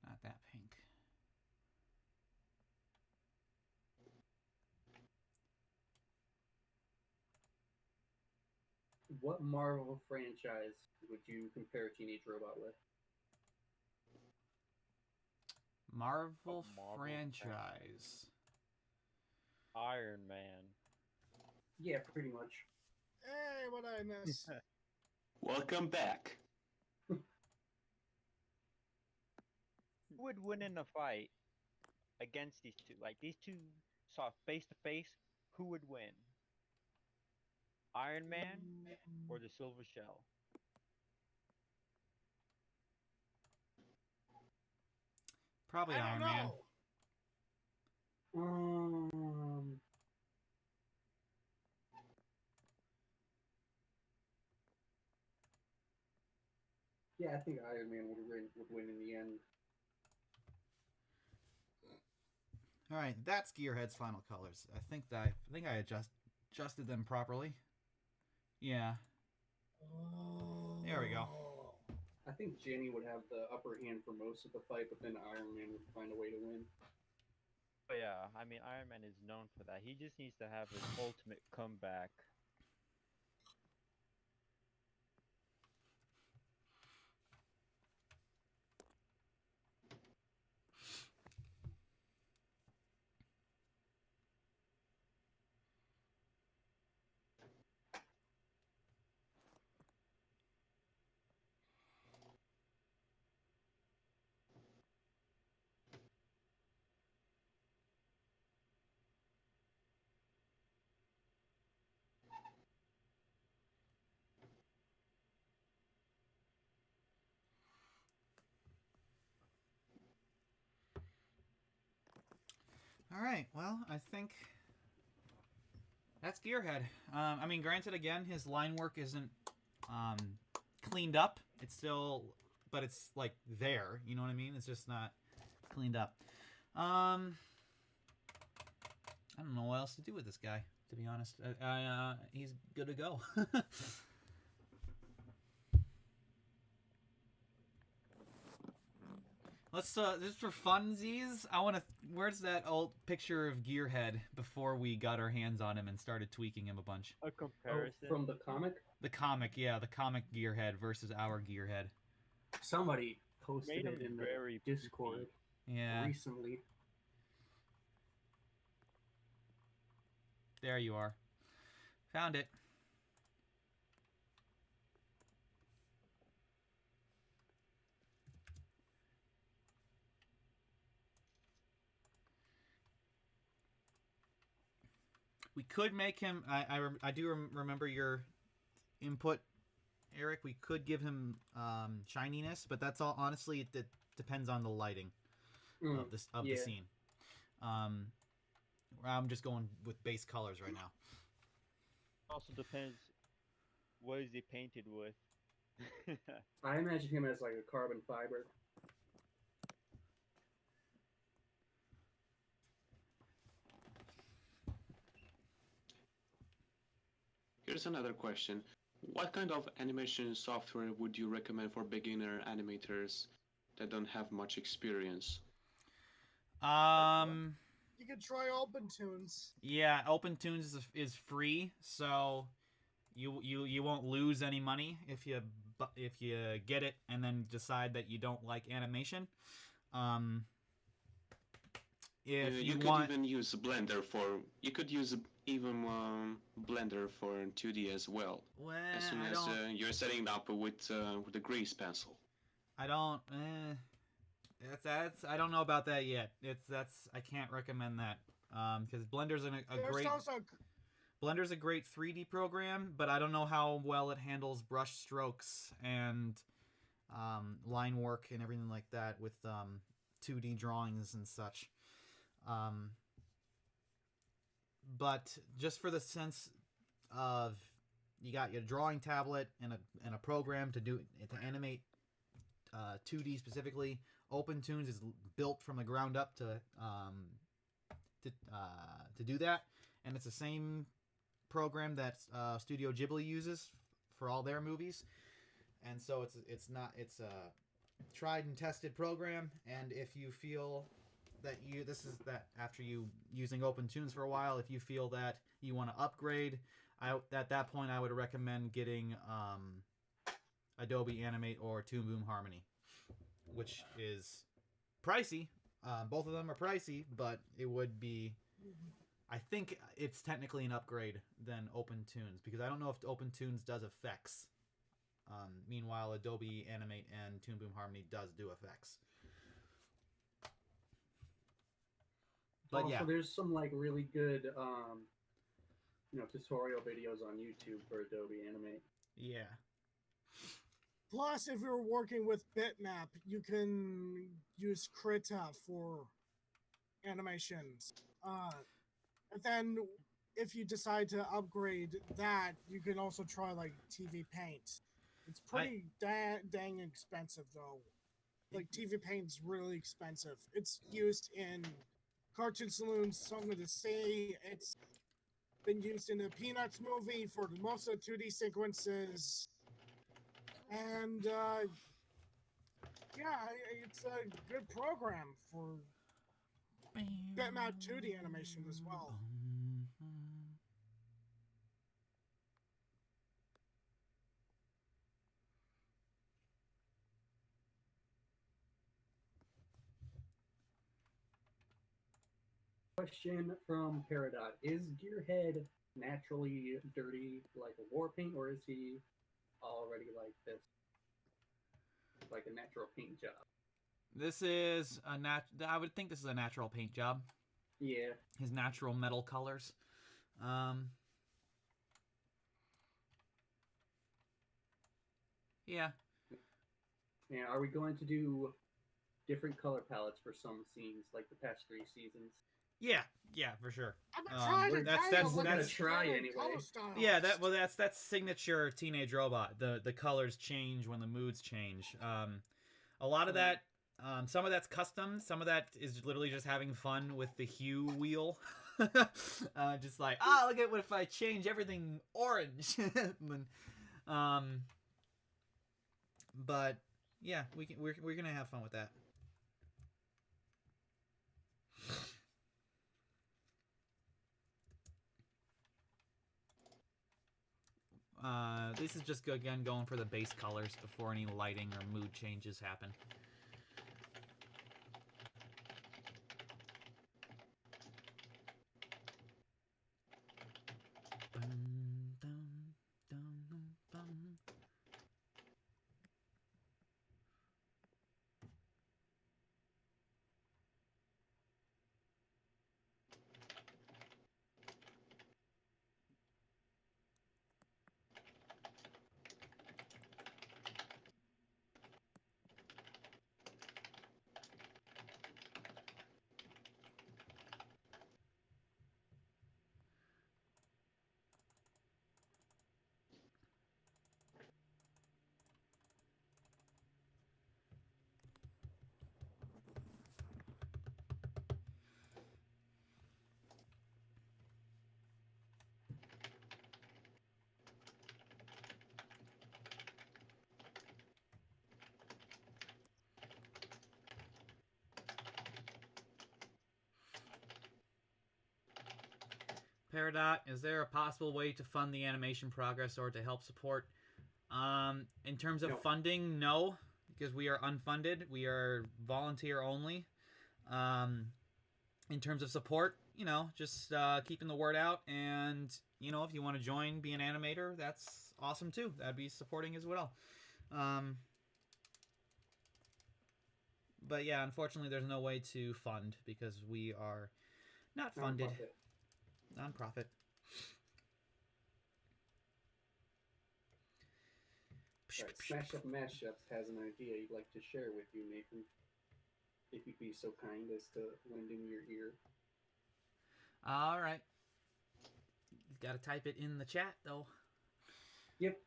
not that pink. What Marvel franchise would you compare Teenage Robot with? Marvel Marvel franchise. Iron Man. Yeah, pretty much. Hey, what did I miss? Welcome back. Who would win in a fight against these two? Like, these two saw face to face, who would win? Iron Man or the Silver Shell? Probably I Iron don't Man. know. Yeah, I think Iron Man would win in the end. All right, that's Gearhead's final colors. I think I adjusted them properly. Yeah. There we go. I think Jenny would have the upper hand for most of the fight, but then Iron Man would find a way to win. But yeah, I mean, Iron Man is known for that. He just needs to have his ultimate comeback. All right. Well, I think that's Gearhead. I mean, granted, again, his line work isn't cleaned up. It's still, but it's like there. You know what I mean? It's just not cleaned up. I don't know what else to do with this guy. To be honest, he's good to go. Let's just for funsies. I want to. Where's that old picture of Gearhead before we got our hands on him and started tweaking him a bunch? A Oh, comparison. from the comic, The comic, yeah, the comic Gearhead versus our Gearhead. somebody posted Made it him in the very Discord Yeah, recently. there you are. Found it. We could make him. I do remember your input, Eric. We could give him shininess, but that's all. Honestly, it depends on the lighting of this of the yeah. scene. I'm just going with base colors right now. Also depends what is he painted with. I imagine him as like a carbon fiber. Here's another question. What kind of animation software would you recommend for beginner animators that don't have much experience? You could try OpenTunes. Yeah, OpenTunes is free, so you won't lose any money if you get it and then decide that you don't like animation. If you you could want, even use Blender for. You could use even Blender for 2D as well. well, As soon I as don't, you're setting it up with the grease pencil. I don't. That's I don't know about that yet. I can't recommend that because Blender's Blender's a great 3D program, but I don't know how well it handles brush strokes and line work and everything like that with 2D drawings and such. But just for the sense of you got your drawing tablet and a program to animate 2D specifically. OpenTunes is built from the ground up to do that, and it's the same program that Studio Ghibli uses for all their movies, and so it's a tried and tested program. And if you feel that after you using OpenTunes for a while, if you feel that you want to upgrade, at that point I would recommend getting Adobe Animate or Toon Boom Harmony, which is pricey. Both of them are pricey, but it would be. I think it's technically an upgrade than OpenTunes because I don't know if OpenTunes does effects. Meanwhile, Adobe Animate and Toon Boom Harmony does do effects. But also, yeah, there's some like really good, tutorial videos on YouTube for Adobe Animate. yeah. Plus, if you're working with bitmap, you can use Krita for animations. And then if you decide to upgrade that, you can also try like TV Paint. It's pretty dang expensive though. Like TV Paint's really expensive. It's used in Cartoon Saloon's Song of the Sea. It's been used in the Peanuts movie for most of the 2D sequences. And it's a good program for bitmap 2D animation as well. Question from Peridot: is Gearhead naturally dirty like a war paint, or is he already like this, like a natural paint job? This is I would think this is a natural paint job. Yeah. His natural metal colors. Yeah. Yeah. Are we going to do different color palettes for some scenes, like the past 3 seasons? Yeah, for sure. I'm Um, trying to that's- tell that's- you, look that's- at try the anyway. color styles. Yeah, that's signature Teenage Robot. The colors change when the moods change. A lot of that, some of that's custom. Some of that is literally just having fun with the hue wheel. Just like, look at what if I change everything orange. But yeah, we're gonna have fun with that. This is just again going for the base colors before any lighting or mood changes happen. Peridot, is there a possible way to fund the animation progress or to help support? In terms of No. funding, no, because we are unfunded. We are volunteer only. In terms of support, just keeping the word out, and if you want to join, be an animator, that's awesome too. That'd be supporting as well. But yeah, unfortunately, there's no way to fund because we are not funded. Non-profit. Right. Smash Up Mashups has an idea you'd like to share with you, Nathan. If you'd be so kind as to lend him your ear. All right. You gotta type it in the chat though. Yep.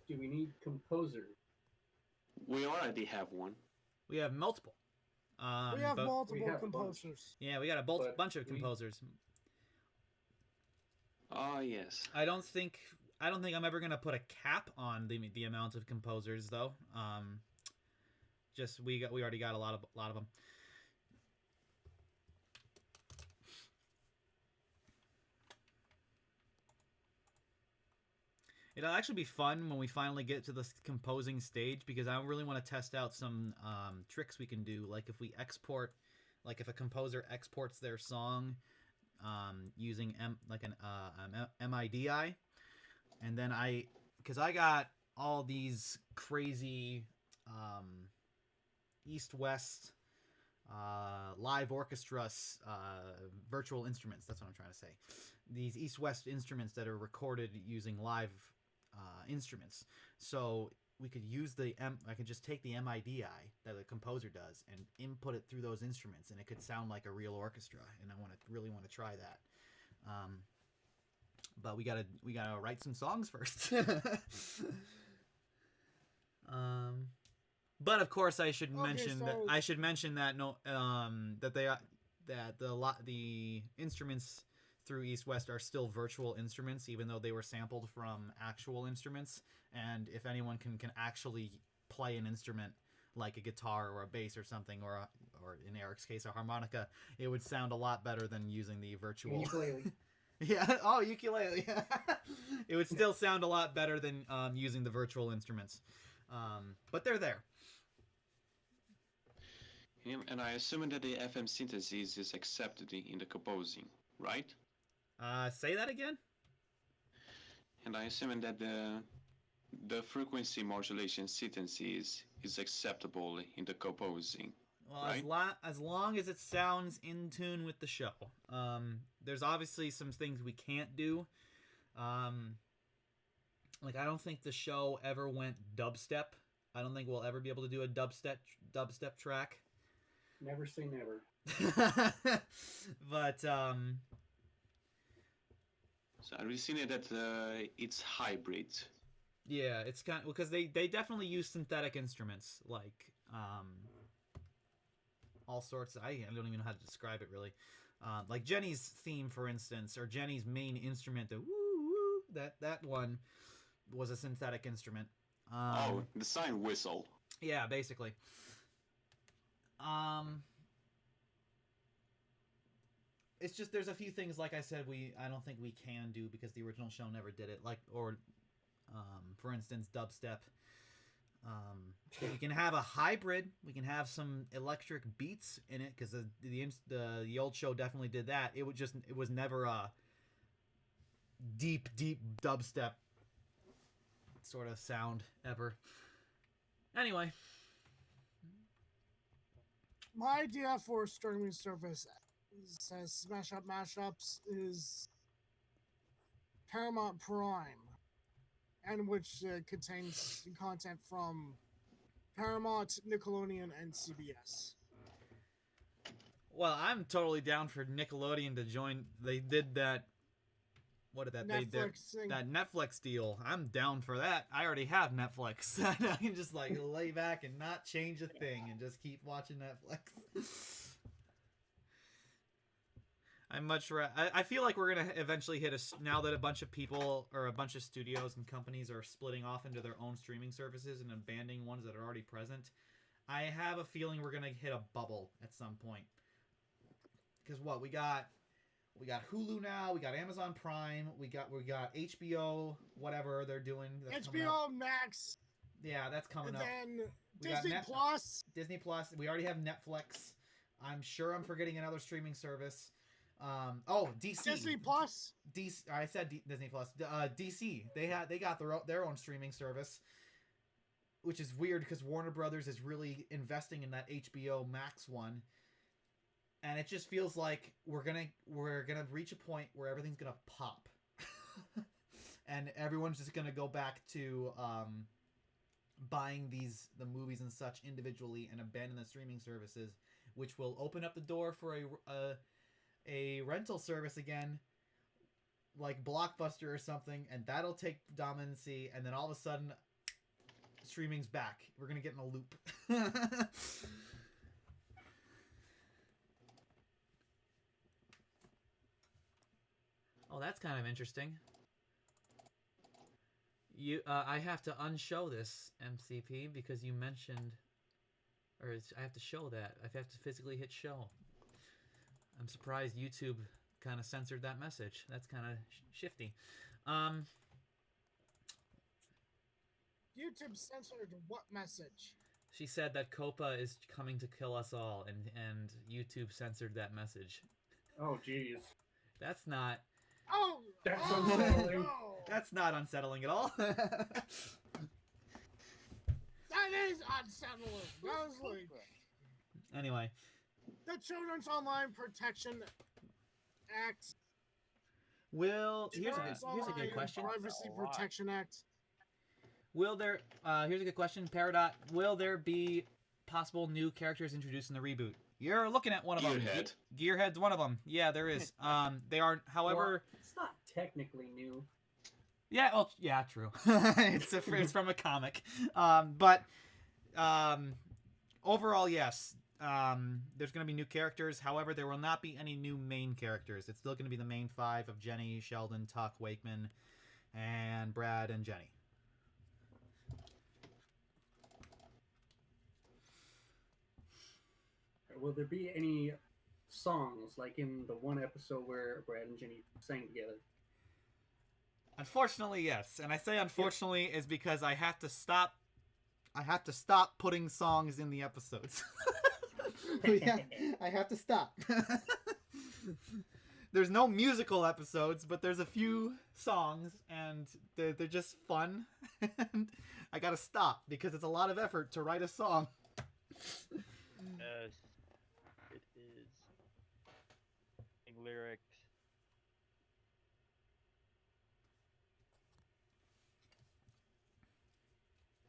Do we need composers? We already have one. We have multiple. We have but- multiple We have a bunch. composers. Yeah, we got a But bunch of we- composers. Ah, yes. I don't think I'm ever gonna put a cap on the amount of composers though. Just we already got a lot of them. It'll actually be fun when we finally get to this composing stage because I really want to test out some tricks we can do. Like if we export, like if a composer exports their song using an MIDI, and then because I got all these crazy East-West live orchestra virtual instruments. That's what I'm trying to say. These East-West instruments that are recorded using live instruments. So we could use I could just take the MIDI that the composer does and input it through those instruments, and it could sound like a real orchestra. And I really want to try that. But we gotta write some songs first. But of course, I should mention that the instruments through East West are still virtual instruments, even though they were sampled from actual instruments. And if anyone can actually play an instrument like a guitar or a bass or something, or in Eric's case a harmonica, it would sound a lot better than using the virtual. Ukulele. Yeah. Oh, ukulele. It would still sound a lot better than using the virtual instruments. But they're there. Yeah, and I assume that the FM synthesis is accepted in the composing, right? Say that again? And I assume that the frequency modulation latency is acceptable in the composing. Well, right? as long as it sounds in tune with the show. There's obviously some things we can't do. Like I don't think the show ever went dubstep. I don't think we'll ever be able to do a dubstep track. Never say never. But So I've seen it that it's hybrid. yeah, it's kind of because they definitely use synthetic instruments like all sorts. I don't even know how to describe it really. Like Jenny's theme, for instance, or Jenny's main instrument, the woo woo, that one was a synthetic instrument. The sign whistle. Yeah, basically. It's just there's a few things like I said I don't think we can do because the original show never did it. Like for instance, dubstep. We can have a hybrid. We can have some electric beats in it because the old show definitely did that. It was never a deep dubstep sort of sound ever. Anyway, My idea for streaming service says Smash Up Mashups is Paramount Prime, and which contains content from Paramount, Nickelodeon, and CBS. well, I'm totally down for Nickelodeon to join. They did that. What did that? They did Netflix thing. that Netflix deal. I'm down for that. I already have Netflix. I can just like lay back and not change a thing and just keep watching Netflix. I feel like we're gonna eventually hit now that a bunch of people or a bunch of studios and companies are splitting off into their own streaming services and abandoning ones that are already present. I have a feeling we're gonna hit a bubble at some point. Because what we got Hulu now, we got Amazon Prime, we got HBO, whatever they're doing. That's coming HBO up. Max, Yeah, that's coming and up. then We got Disney Plus. Disney Plus. We already have Netflix. I'm sure I'm forgetting another streaming service. DC. Disney Plus. DC. I said Disney Plus. DC. They got their own streaming service, which is weird because Warner Brothers is really investing in that HBO Max one, and it just feels like we're gonna reach a point where everything's gonna pop, and everyone's just gonna go back to buying the movies and such individually and abandon the streaming services, which will open up the door for a rental service again, like Blockbuster or something, and that'll take dominancy, and then all of a sudden streaming's back. We're gonna get in a loop. Oh, that's kind of interesting. I have to unshow this MCP because you mentioned, I have to show that. I have to physically hit show. I'm surprised YouTube kind of censored that message. That's kind of shifty. YouTube censored what message? She said that Copa is coming to kill us all, and YouTube censored that message. Oh, jeez. That's not. Oh, That's unsettling. no. That's not unsettling at all. That is unsettling. That was like Anyway, the Children's Online Protection Act. here's a Children's good Online question. Privacy Protection Act. Will there? Here's a good question, Peridot. Will there be possible new characters introduced in the reboot? You're looking at one of them. Gearhead. Gearhead's one of them. Yeah, there is. They are, however. Well, it's not technically new. Yeah. Well, yeah, true. It's from a comic. But overall, yes. There's going to be new characters. However, there will not be any new main characters. It's still going to be the main five of Jenny, Sheldon, Tuck, Wakeman, and Brad and Jenny. Will there be any songs like in the one episode where Brad and Jenny sang together? Unfortunately, yes. And I say unfortunately is because I have to stop. I have to stop putting songs in the episodes. I have to stop. there's no musical episodes, but there's a few songs, and they're just fun. And I gotta stop because it's a lot of effort to write a song. Yes, it is. Lyrics.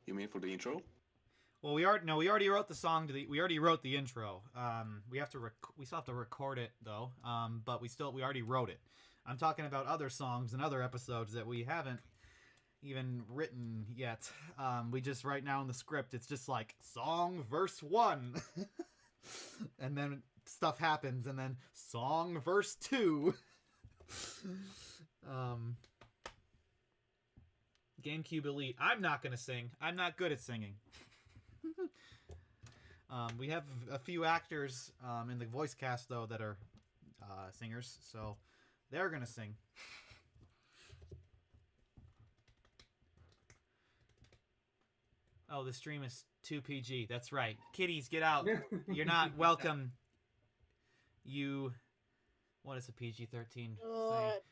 You mean for the intro? Well, we already wrote the song we already wrote the intro. We still have to record it though. But we already wrote it. I'm talking about other songs and other episodes that we haven't even written yet. We just right now in the script, it's just like song verse 1, and then stuff happens, and then song verse 2. GameCube Elite. I'm not gonna sing. I'm not good at singing. We have a few actors in the voice cast though that are singers, so they're gonna sing. Oh, the stream is 2 PG. That's right. Kiddies, get out. You're not welcome. You. What is a PG-13 thing?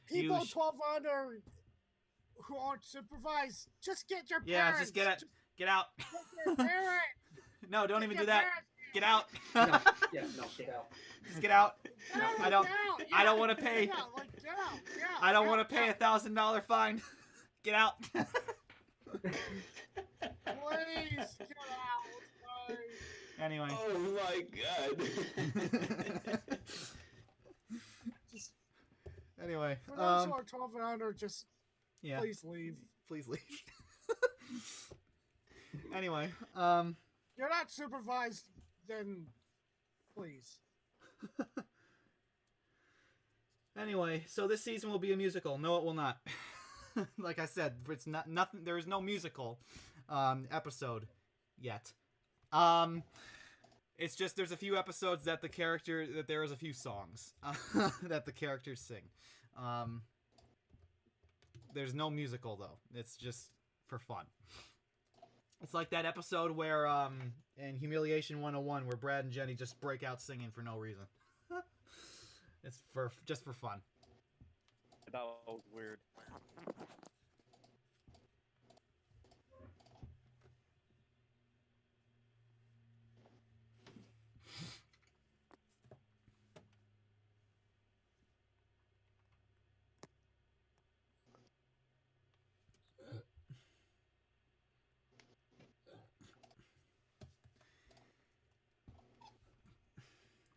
People You 12 under who aren't supervised, just get your parents. Yeah, just get it. Get out. Get your parents. No, don't Get even your do that. parents. Get out. No, yeah, no, get out. Just get out. Get out, I don't. get out, I don't yeah, want to pay. Get out, like, get out, get out, I don't get want out, to pay get $1,000 fine. Get out. out. Please get out. Please. Anyway. Oh my god. Just Anyway. for those who are 12 and under, just Yeah. please leave. Please leave. Anyway. You're not supervised, then please. Anyway, so this season will be a musical. No, it will not. Like I said, it's not nothing. There is no musical episode yet. It's just there's a few episodes that there is a few songs that the characters sing. There's no musical though. It's just for fun. It's like that episode where in Humiliation 101 where Brad and Jenny just break out singing for no reason. It's just for fun. That was weird.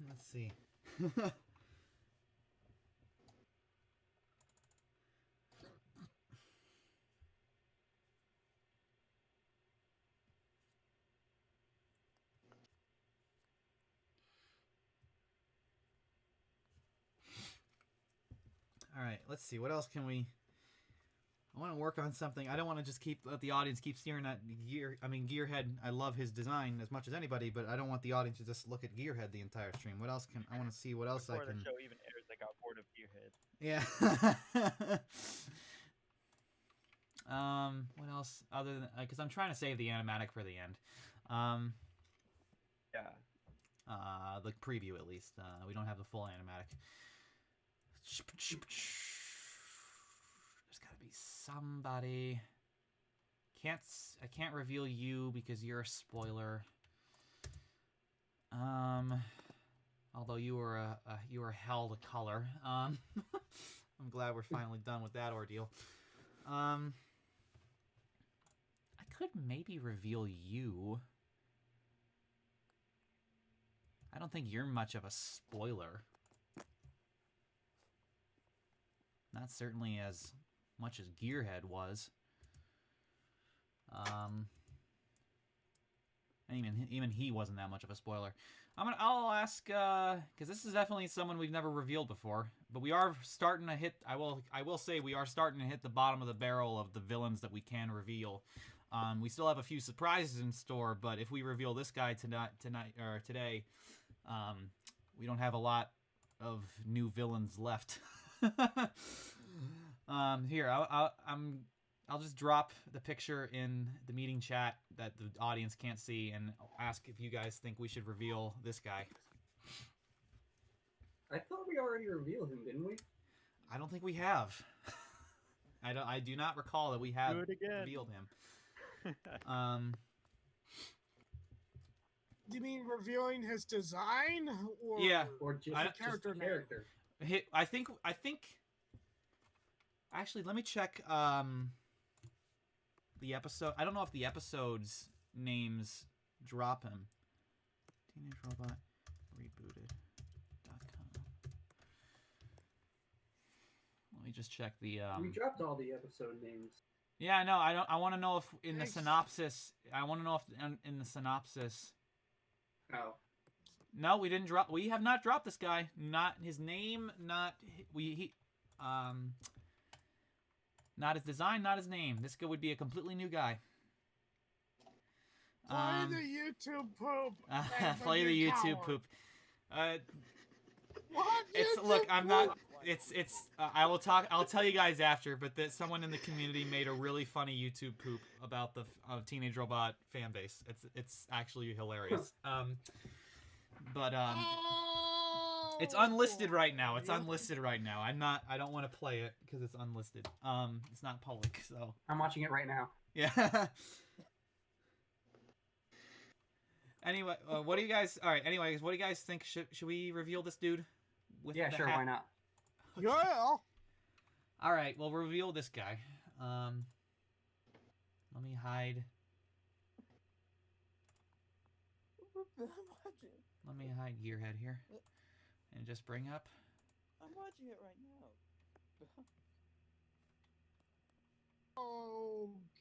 Let's see. All right, let's see. What else can we? I want to work on something. I don't want to just let the audience keep staring at Gearhead. I love his design as much as anybody, but I don't want the audience to just look at Gearhead the entire stream. What else I want to see what else I Before can. the show even airs, I got bored of Gearhead. Yeah. What else other than because I'm trying to save the animatic for the end. Yeah. The preview at least. We don't have the full animatic. There's gotta be somebody. I can't reveal you because you're a spoiler. Although you were hell to color. I'm glad we're finally done with that ordeal. I could maybe reveal you. I don't think you're much of a spoiler. Not certainly as much as Gearhead was. Even he wasn't that much of a spoiler. I'll ask because this is definitely someone we've never revealed before. But we are starting to hit. I will say we are starting to hit the bottom of the barrel of the villains that we can reveal. We still have a few surprises in store, but if we reveal this guy today, we don't have a lot of new villains left. Here, I'll just drop the picture in the meeting chat that the audience can't see and ask if you guys think we should reveal this guy. I thought we already revealed him, didn't we? I don't think we have. I do not recall that we have Do it again. revealed him. Do you mean revealing his design, or Yeah. Or just, I- just character the name? character? I think. Actually, let me check the episode. I don't know if the episode's names drop him. Teenage Robot Rebooted.com. Let me just check the. We dropped all the episode names. Yeah, no, I don't. I want to know if in the Thanks. synopsis. I want to know if in the synopsis. Oh. No, we didn't drop. We have not dropped this guy. Not his name. Not not his design. Not his name. This guy would be a completely new guy. Play the YouTube poop. Play the you YouTube coward. poop. What? It's YouTube look. I'm not. poop? It's. I will talk. I'll tell you guys after. But that someone in the community made a really funny YouTube poop about the Teenage Robot fan base. It's actually hilarious. But it's unlisted right now. It's unlisted right now. I don't want to play it because it's unlisted. It's not public. So I'm watching it right now. yeah. Anyway, what do you guys? All right. Anyways, what do you guys think? Should we reveal this dude? With Yeah, the sure, hat? why not? Yeah. All right, we'll reveal this guy. Let me hide. I'm watching. Let me hide Gearhead here, and just bring up. I'm watching it right now.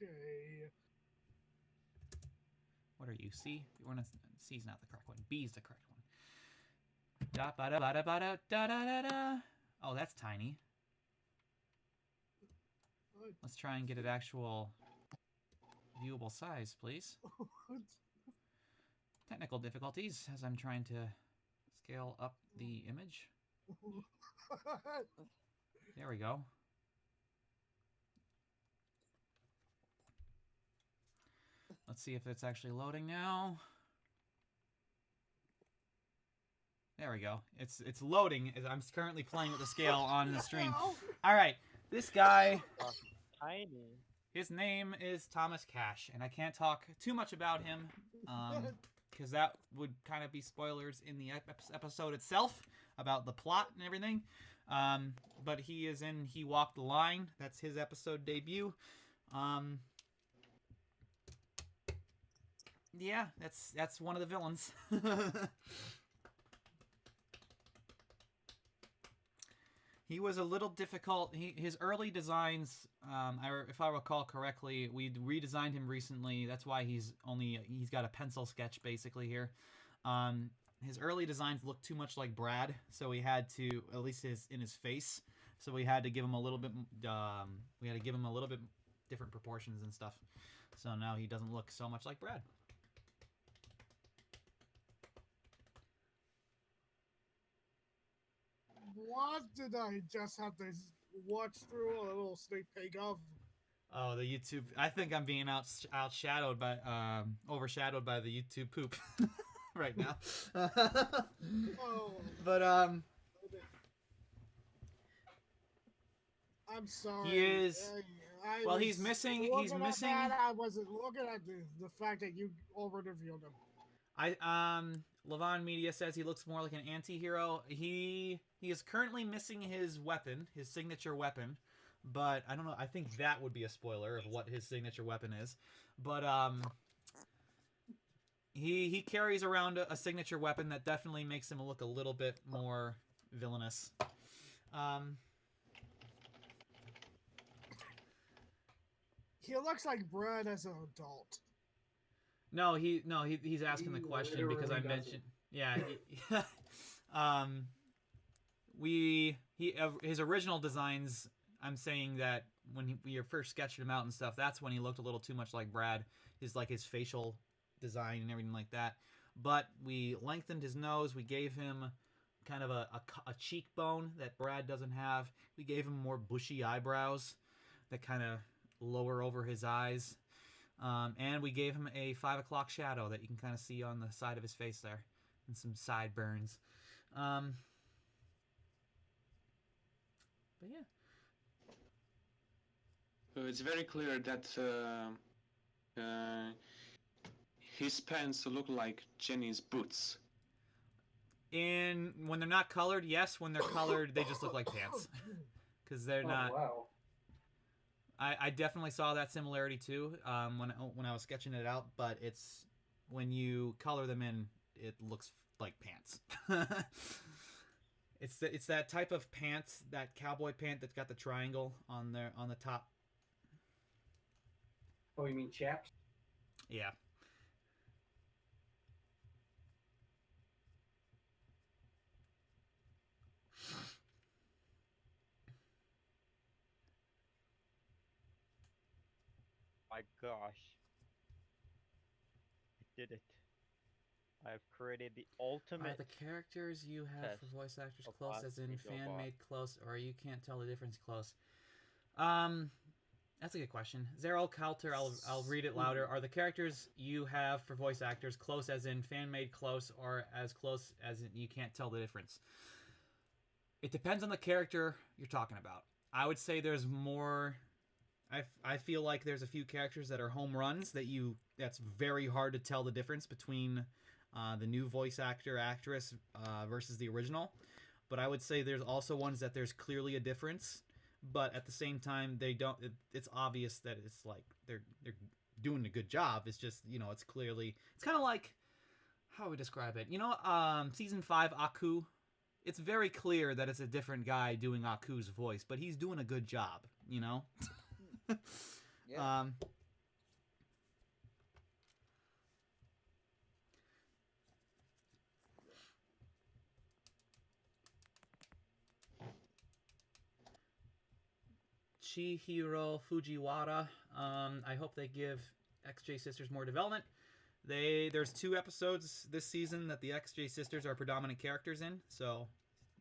Okay. What are you? C? You want to? C's not the correct one. B's the correct one. Da ba da ba da ba da da da da da. Oh, that's tiny. Let's try and get it actual viewable size, please. Technical difficulties as I'm trying to scale up the image. There we go. Let's see if it's actually loading now. There we go. It's loading. I'm currently playing with the scale on the stream. All right, this guy. Tiny. His name is Thomas Cash, and I can't talk too much about him, because that would kind of be spoilers in the episode itself about the plot and everything. But he is in He Walked the Line. That's his episode debut. Yeah, that's one of the villains. He was a little difficult. His early designs, if I recall correctly, we redesigned him recently. That's why he's got a pencil sketch basically here. His early designs looked too much like Brad, so we had to, at least in his face, so we had to give him a little bit. We had to give him a little bit different proportions and stuff. So now he doesn't look so much like Brad. What did I just have to watch through a little sneak peek of? Oh, the YouTube. I think I'm being overshadowed by the YouTube poop right now. Oh, But I'm sorry. He is- I he's was missing. He's looking at missing. that, I wasn't looking at the fact that you already revealed him. Levon Media says he looks more like an anti-hero. He is currently missing his weapon, his signature weapon, but I don't know. I think that would be a spoiler of what his signature weapon is. But he carries around a signature weapon that definitely makes him look a little bit more villainous. He looks like Brad as an adult. No, he's asking the He question because I literally mentioned. Yeah. His original designs. I'm saying that when we first sketched him out and stuff, that's when he looked a little too much like Brad. His facial design and everything like that. But we lengthened his nose. We gave him kind of a cheekbone that Brad doesn't have. We gave him more bushy eyebrows that kind of lower over his eyes. And we gave him a 5 o'clock shadow that you can kind of see on the side of his face there, and some sideburns. But yeah. It's very clear that his pants look like Jenny's boots. When they're not colored, yes. When they're colored, they just look like pants. Because they're Oh not. wow. I definitely saw that similarity too when I was sketching it out, but it's when you color them in, it looks like pants. It's that type of pants, that cowboy pant that's got the triangle on the top. Oh, you mean chaps? Yeah. My gosh. I did it. I've created the Are ultimate the characters you have test for voice actors of close, last as in week fan robot. made close, or you can't tell the difference close? That's a good question. Zero Coulter, I'll read it louder. Are the characters you have for voice actors close, as in fan made close, or as close as in you can't tell the difference? It depends on the character you're talking about. I would say there's more. I feel like there's a few characters that are home runs that's very hard to tell the difference between the new voice actress versus the original. But I would say there's also ones that there's clearly a difference, but at the same time they don't. It's obvious that it's like they're doing a good job. It's just it's clearly kind of like how would we describe it. Season 5 Aku. It's very clear that it's a different guy doing Aku's voice, but he's doing a good job. Yeah. Chihiro Fujiwara. I hope they give XJ Sisters more development. There's 2 episodes this season that the XJ Sisters are predominant characters in, so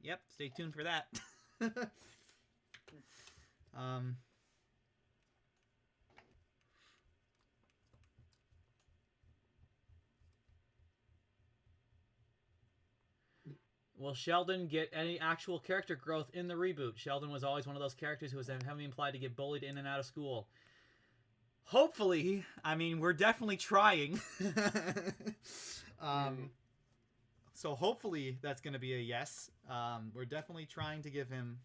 yep, stay tuned for that. Will Sheldon get any actual character growth in the reboot? Sheldon was always one of those characters who was heavily implied to get bullied in and out of school. Hopefully, I mean, we're definitely trying. So hopefully that's going to be a yes. We're definitely trying to give him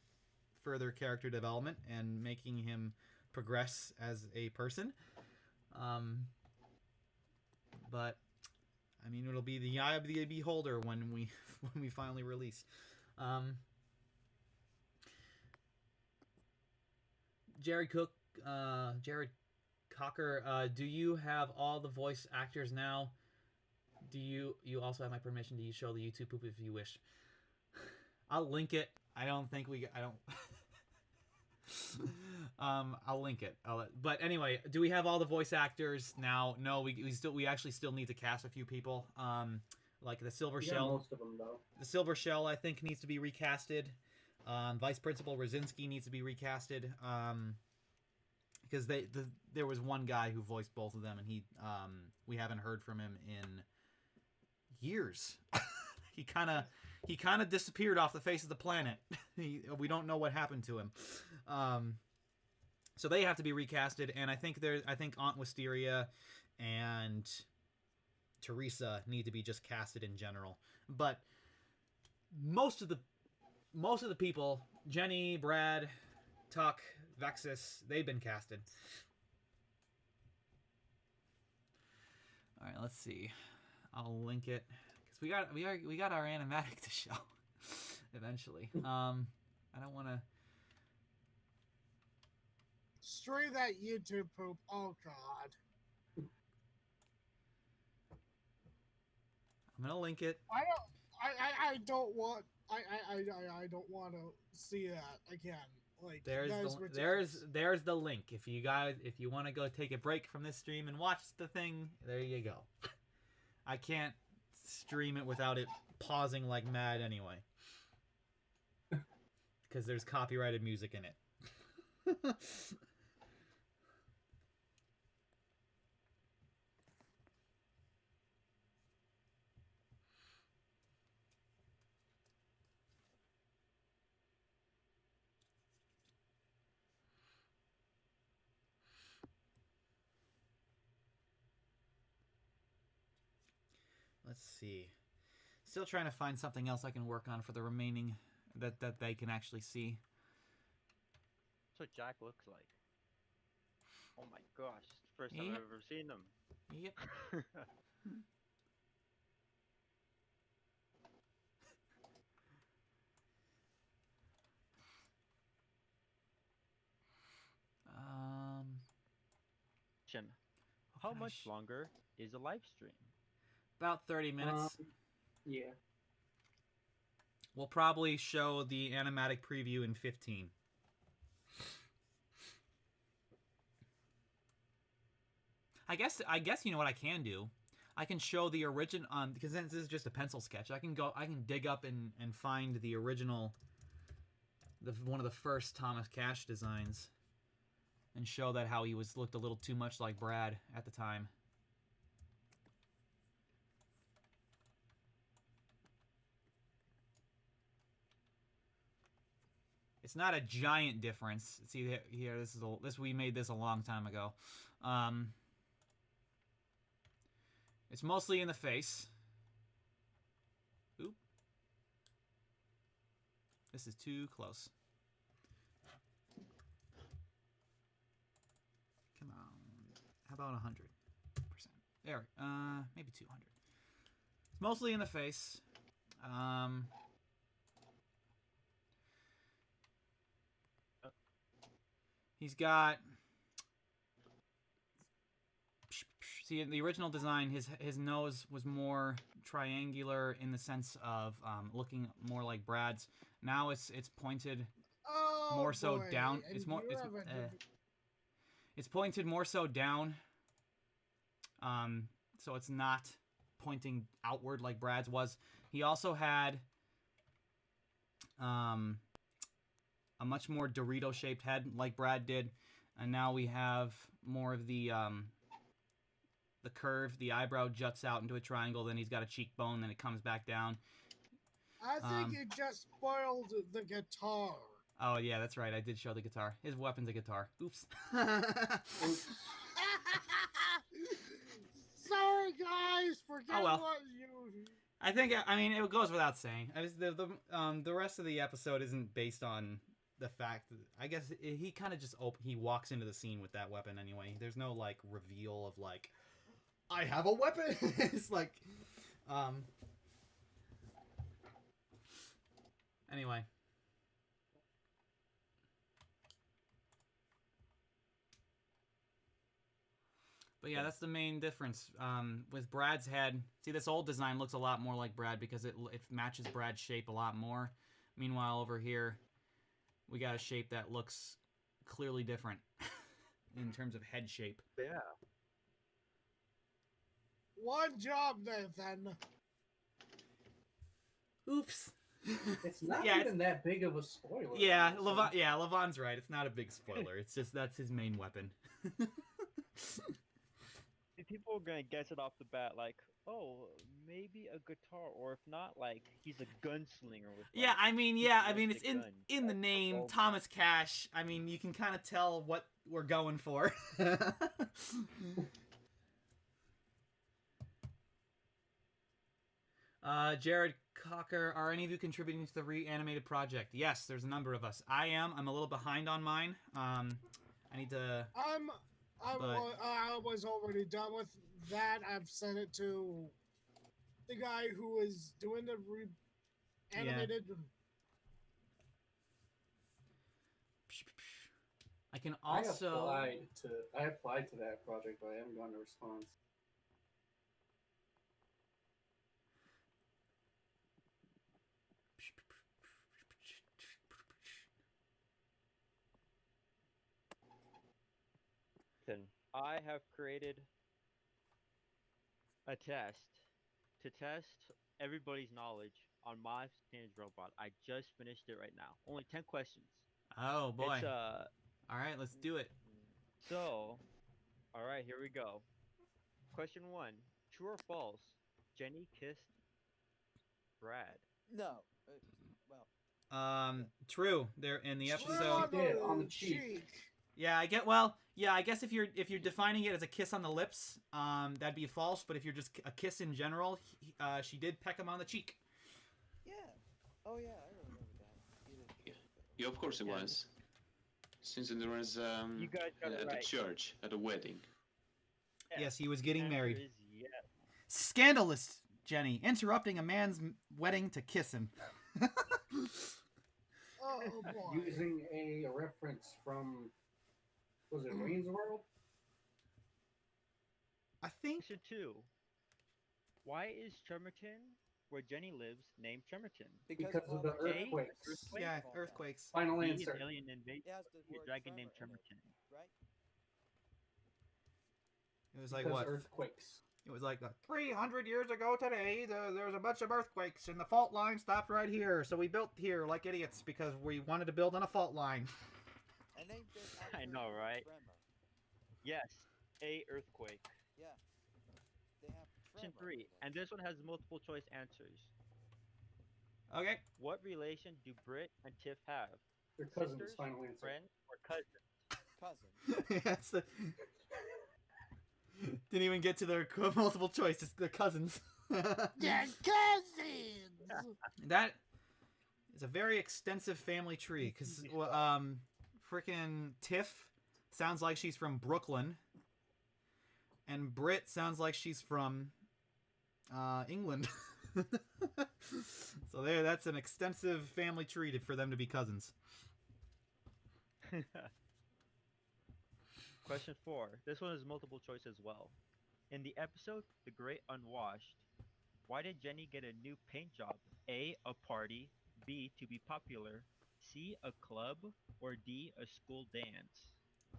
further character development and making him progress as a person. But I mean, it'll be the eye of the beholder when we finally release. Jared Cocker, do you have all the voice actors now? Do you also have my permission to show the YouTube poop if you wish? I'll link it. I don't. I'll link it. But anyway, do we have all the voice actors now? No, we actually still need to cast a few people. Like the Silver Shell. Most of them though. The Silver Shell, I think, needs to be recasted. Vice Principal Rosinski needs to be recasted. Because there was one guy who voiced both of them, and we haven't heard from him in years. he kind of disappeared off the face of the planet. We don't know what happened to him. So they have to be recasted, and I think Aunt Wisteria and Teresa need to be just casted in general. But most of the people, Jenny, Brad, Tuck, Vexus, they've been casted. All right, let's see. I'll link it because we got our animatic to show eventually. I don't want to. Stray that YouTube poop. Oh God. I'm gonna link it. I don't want. I don't want to see that again. Like there's the link. If you want to go take a break from this stream and watch the thing, there you go. I can't stream it without it pausing like mad anyway, because there's copyrighted music in it. let's see. Still trying to find something else I can work on for the remaining that they can actually see. That's what Jack looks like. Oh my gosh, it's the first time Yep. I've ever seen him. Yep. Question, what how can I much longer is a live stream? About 30 minutes. Yeah. We'll probably show the animatic preview in 15. I guess you know what I can do. I can show the origin because this is just a pencil sketch. I can dig up and find the original, one of the first Thomas Cash designs, and show that how he looked a little too much like Brad at the time. It's not a giant difference. See here, we made this a long time ago. It's mostly in the face. Oop. This is too close. Come on. How about 100%? There. Maybe 200. It's mostly in the face. He's got. See, in the original design, his nose was more triangular in the sense of looking more like Brad's. Now it's pointed more so down. It's pointed more so down. So it's not pointing outward like Brad's was. He also had a much more Dorito-shaped head like Brad did, and now we have more of the curve. The eyebrow juts out into a triangle, then he's got a cheekbone, then it comes back down. I think you just spoiled the guitar. Oh yeah, that's right. I did show the guitar. His weapon's a guitar. Oops. Sorry, guys. Forget Oh, well. what you. I think it goes without saying. The rest of the episode isn't based on the fact that, I guess he kind of just he walks into the scene with that weapon anyway. There's no like reveal of like, I have a weapon. It's like, anyway. But yeah, that's the main difference. With Brad's head, see, this old design looks a lot more like Brad because it matches Brad's shape a lot more. Meanwhile, over here, we got a shape that looks clearly different in terms of head shape. Yeah. One job, Nathan. Oops. It's not Yeah, even that big of a spoiler. Yeah, honestly. Levon's right. It's not a big spoiler. It's just that's his main weapon. People are gonna guess it off the bat, like, oh, maybe a guitar, or if not, like, he's a gunslinger with. Yeah, Like, it's in the name, Thomas Cash. I mean, you can kind of tell what we're going for. Jared Cocker, are any of you contributing to the reanimated project? Yes, there's a number of us. I am. I'm a little behind on mine. I need to. I was already done with that. I've sent it to the guy who is doing the animated. I can also. I applied to that project, but I haven't gotten a response. I have created a test to test everybody's knowledge on my teenage robot. I just finished it right now. Only 10 questions. Oh boy. It's, all right, let's do it. So, all right, here we go. Question 1: true or false? Jenny kissed Brad. No. Well. True. There in the True episode. She did, on the cheek. Yeah, I get. Well, yeah, I guess if you're defining it as a kiss on the lips, that'd be false. But if you're just a kiss in general, she did peck him on the cheek. Yeah. Oh yeah, I remember that. He did Yeah. kiss her. Yeah, of course it Yeah. was. Since it was You guys got it at the right. church, at a wedding. Yes, he was getting Answer married. is yes. Scandalous, Jenny, interrupting a man's wedding to kiss him. Oh boy. Using a reference from, was it Wayne's World? I think. Question 2. Why is Tremerton, where Jenny lives, named Tremerton? Because all of the the A, earthquakes. earthquake? Yeah, Volcanoes. earthquakes. Final B, answer. an alien invasion. It has the A word dragon named tremor in it, Tremerton. right? It was like Because what? earthquakes. It was like 300 years ago today. There was a bunch of earthquakes, and the fault line stopped right here. So we built here like idiots because we wanted to build on a fault line. And named it I after know, right? Tremor. Yes, a earthquake. Yeah. They have Question tremor in 3, it. and this one has multiple choice answers. Okay. What relation do Britt and Tiff have? Their cousins. Sisters, Final answer. friends, or cousins? Cousin. That's the. Didn't even get to their multiple choice. It's their cousins. They're cousins. That is a very extensive family tree because freaking Tiff sounds like she's from Brooklyn, and Britt sounds like she's from England. So that's an extensive family tree for them to be cousins. Question 4. This one is multiple choice as well. In the episode The Great Unwashed, why did Jenny get a new paint job? A, a party, B, to be popular, C, a club, or D, a school dance?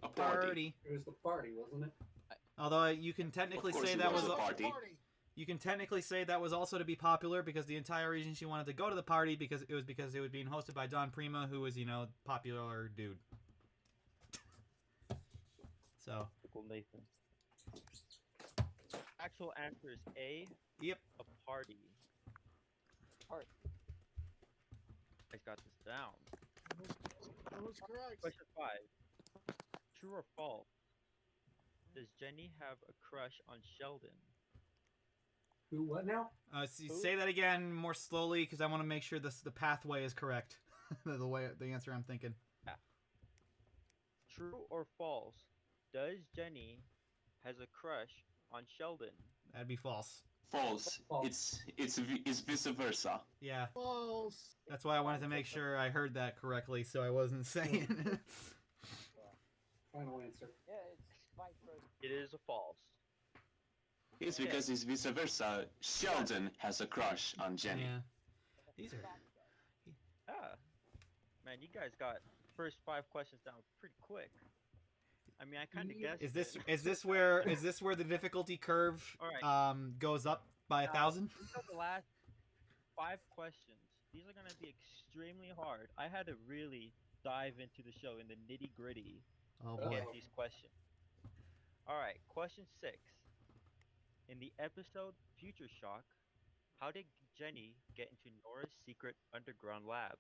A party. Party. It was the party, wasn't it? Although you can technically Of course say it that was was a party. you can technically say that was also to be popular because the entire reason she wanted to go to the party because it was being hosted by Don Prima, who was popular dude. So Typical Nathan. Actual answer is A, yep. a party. Party. I got this down. That was correct. Question 5. True or false? Does Jenny have a crush on Sheldon? Who, what now? Say that again more slowly because I want to make sure the pathway is correct. the answer I'm thinking. True or false? Does Jenny has a crush on Sheldon? That'd be false. False. False. It's vice versa. Yeah, False. that's why I wanted to make sure I heard that correctly, so I wasn't saying. Final answer. Yeah, it's vice versa. It is a false. It's because it's vice versa. Sheldon has a crush on Jenny. Yeah, these are. Ah, man, you guys got the first 5 questions down pretty quick. I mean, I kind of Yeah. guessed. Is this where the difficulty curve All right. goes up by 1,000? These are the last 5 questions. These are gonna be extremely hard. I had to really dive into the show in the nitty gritty Oh to boy. get these questions. All right, question 6. In the episode Future Shock, how did Jenny get into Nora's secret underground lab?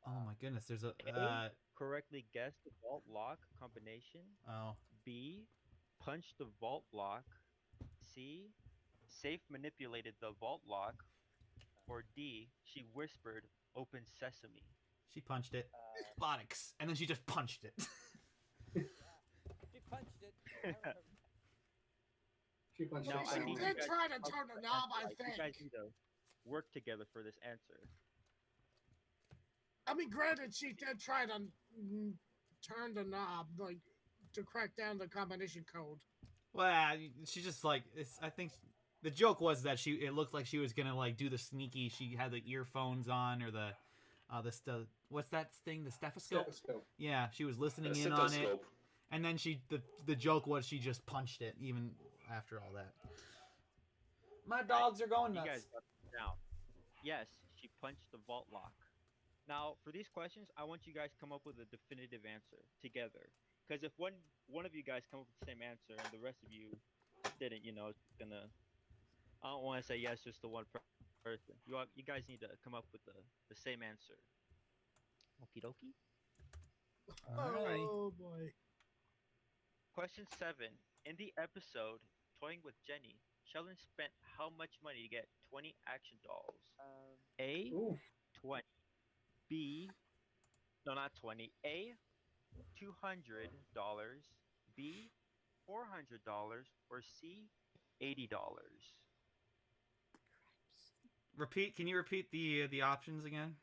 Oh my goodness, there's a A, correctly guess the vault lock combination. oh. B, punch the vault lock. C, safe manipulated the vault lock. Or D, she whispered, "Open sesame." She punched it. Robotics. And then she just punched it. She punched it. I remember. She punched Now, it I down. need They you guys tried to to come turn up the with knob, an I answer. You guys think. need to work together for this answer. I mean, granted, she did try to turn the knob, like, to crack down the combination code. Well, she just I think the joke was that it looked like she was gonna do the sneaky. She had the earphones on or what's that thing? The stethoscope. Stethoscope. Yeah, she was listening A in on it, stethoscope. and then the joke was she just punched it even after all that. My dogs are going You nuts. guys got this down. Yes, she punched the vault lock. Now, for these questions, I want you guys to come up with a definitive answer together. Because if one of you guys come up with the same answer and the rest of you didn't, it's gonna. I don't want to say yes just to one person. You guys need to come up with the same answer. Okie dokie. Alrighty. Oh boy. Question 7. In the episode Toying with Jenny, Sheldon spent how much money to get 20 action dolls? A. Ooh. 20. B. No, not 20. A. $200. B. $400. Or C. $80. Repeat. Can you repeat the options again?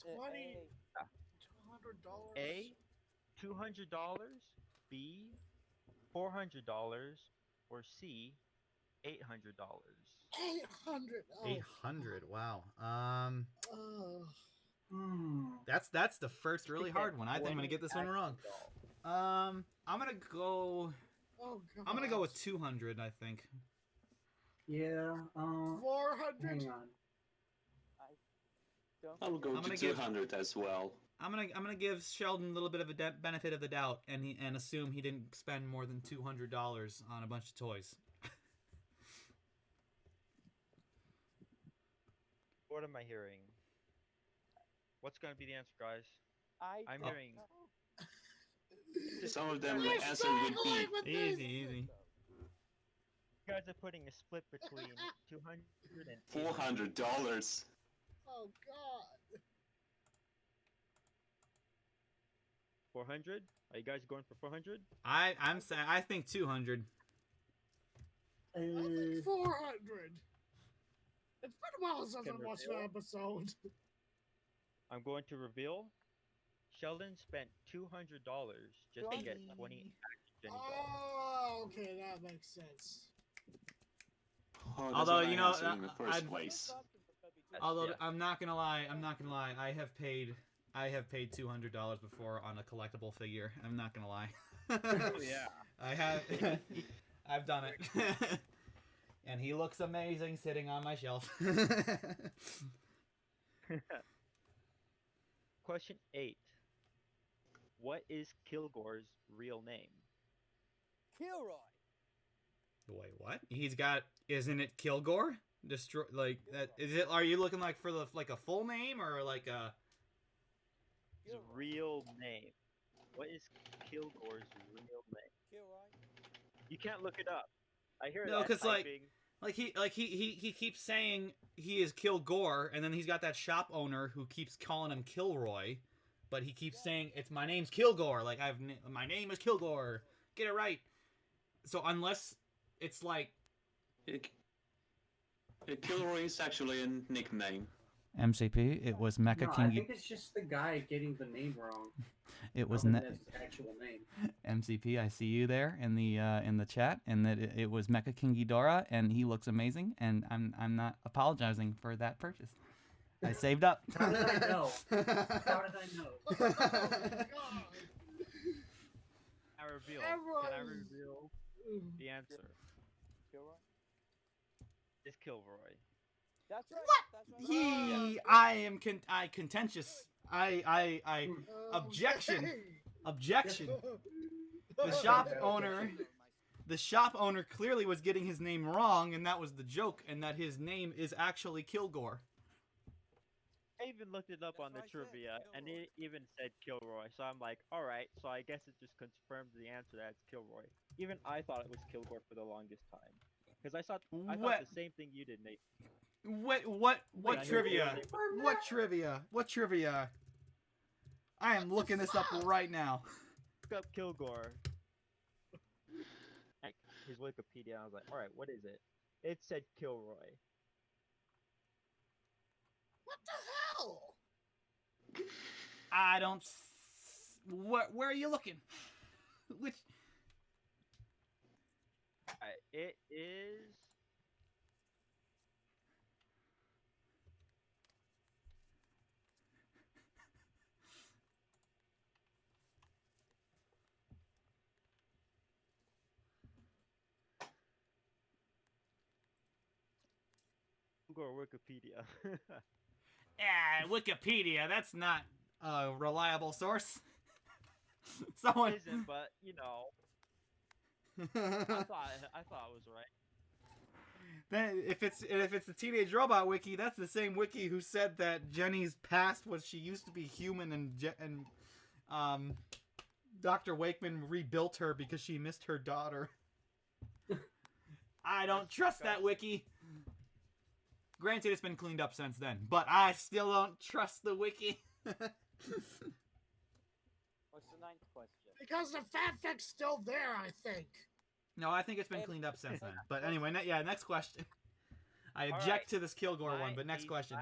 20 Ah. $200. A. $200. B. $400. Or C. $800. 800. Oh, 800. Wow. oh. That's the first really hard one. I think I'm gonna get this one wrong. I'm gonna go. Oh, God. I'm gonna go with 200. I think. Yeah. 400. Hang on. I'll go I'm to gonna give- 200 as well. I'm gonna give Sheldon a little bit of a benefit of the doubt, and assume he didn't spend more than $200 on a bunch of toys. What am I hearing? What's going to be the answer, guys? I'm don't hearing- know. Some of them We're answer would struggling be with Easy, this. easy. You guys are putting a split between 200 and $400. Oh, God. 400. Are you guys going for 400? I'm saying I think 200. I think 400. It's been a while since Can I watched reveal? the episode. I'm going to reveal. Sheldon spent $200 just to get 20 action Jenny dolls. Oh, okay, that makes sense. Oh, that's Although, what you I know, answered in the first I'd- place. Although Yeah. I'm not gonna lie, I have paid $200 before on a collectible figure. I'm not gonna lie. Oh, yeah. I have. I've done it. And he looks amazing sitting on my shelf. Question 8. What is Kilgore's real name? Kilroy. Wait, what? He's got. Isn't it Kilgore? Destroy like that. Is it? Are you looking like for the like a full name or like a? His real name. What is Kilgore's real name? Kilroy. You can't look it up. I hear No, that 'cause, like- typing. He keeps saying he is Kilgore, and then he's got that shop owner who keeps calling him Kilroy, but he keeps saying it's my name's Kilgore. Like my name is Kilgore. Get it right. So unless it's like Kilroy is actually a nickname. MCP, it was Mecha No, I think it's just the guy getting the name wrong. It Other than that's his actual name. MCP. I see you there in the chat, and that it was Mecha King Ghidorah, and he looks amazing, and I'm not apologizing for that purchase. I saved up. How did I know? How did I know? Oh, God. I reveal. Everyone- Can I reveal the answer? Kilroy. It's Kilroy. That's right. What? That's right. I contentious. I Objection. Okay. objection. The Okay, shop okay. owner, the shop owner clearly was getting his name wrong, and that was the joke, and that his name is actually Kilgore. I even looked it up That's on the what I said, trivia, and Kilroy. it even said Kilroy. So I'm like, all right. So I guess it just confirms the answer that it's Kilroy. Even I thought it was Kilgore for the longest time, because I thought What? the same thing you did, Nate. What Yeah, I trivia? heard it. What trivia? What trivia? I am looking this up right now. Look up Kilgore. Like, his Wikipedia. I was like, all right, what is it? It said Kilroy. What the hell? I don't. Where are you looking? Which? It is. Google Wikipedia. Ah, Wikipedia. That's not a reliable source. It Someone. isn't, but you know, I thought it was right. Then if it's the Teenage Robot Wiki, that's the same wiki who said that Jenny's past was she used to be human and Dr. Wakeman rebuilt her because she missed her daughter. I don't trust that wiki. Granted, it's been cleaned up since then, but I still don't trust the wiki. What's the ninth question? Because the fanfic's still there, I think. No, I think it's been cleaned up since then. But anyway, next question. I object Alright, to this Kilgore one, but next question.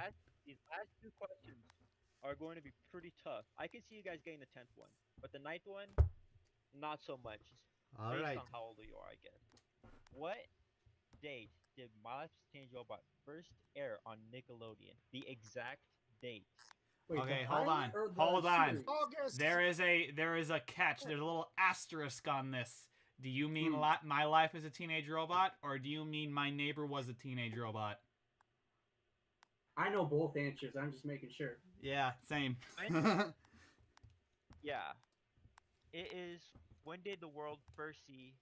These last two questions are going to be pretty tough. I can see you guys getting the 10th one, but the 9th one, not so much. All based right. on how old you are, I guess. What date did My Life as a Teenage Robot first air on Nickelodeon? The exact date. Wait, the Okay, hold on. pilot or the Hold on. series? August. There is a catch. There's a little asterisk on this. Do you mean Hmm. My Life as a Teenage Robot, or do you mean My Neighbor Was a Teenage Robot? I know both answers. I'm just making sure. Yeah, same. Yeah. It is, when did the world first see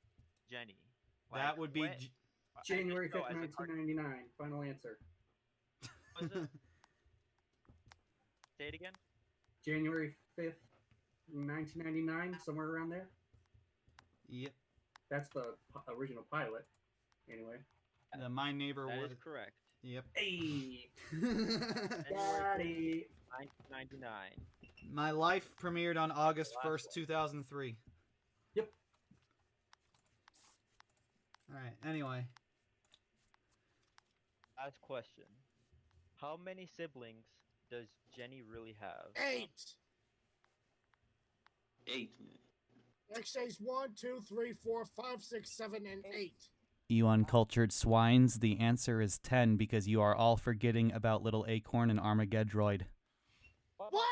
Jenny? That would be when- January no, 5th, as a cartoon. 1999. Final answer. Was it? Say it again? January 5th, 1999, somewhere around there. Yep. That's the original pilot. Anyway. The My Neighbor That Was. is correct. Yep. Hey, January daddy. 1999. My Life premiered on August Last 1st, 2003. Yep. Alright, anyway. Last question. How many siblings does Jenny really have? 8. 8. XJ's 1, 2, 3, 4, 5, 6, 7, and 8. You uncultured swines, the answer is 10 because you are all forgetting about Little Acorn and Armageddroid. What? What?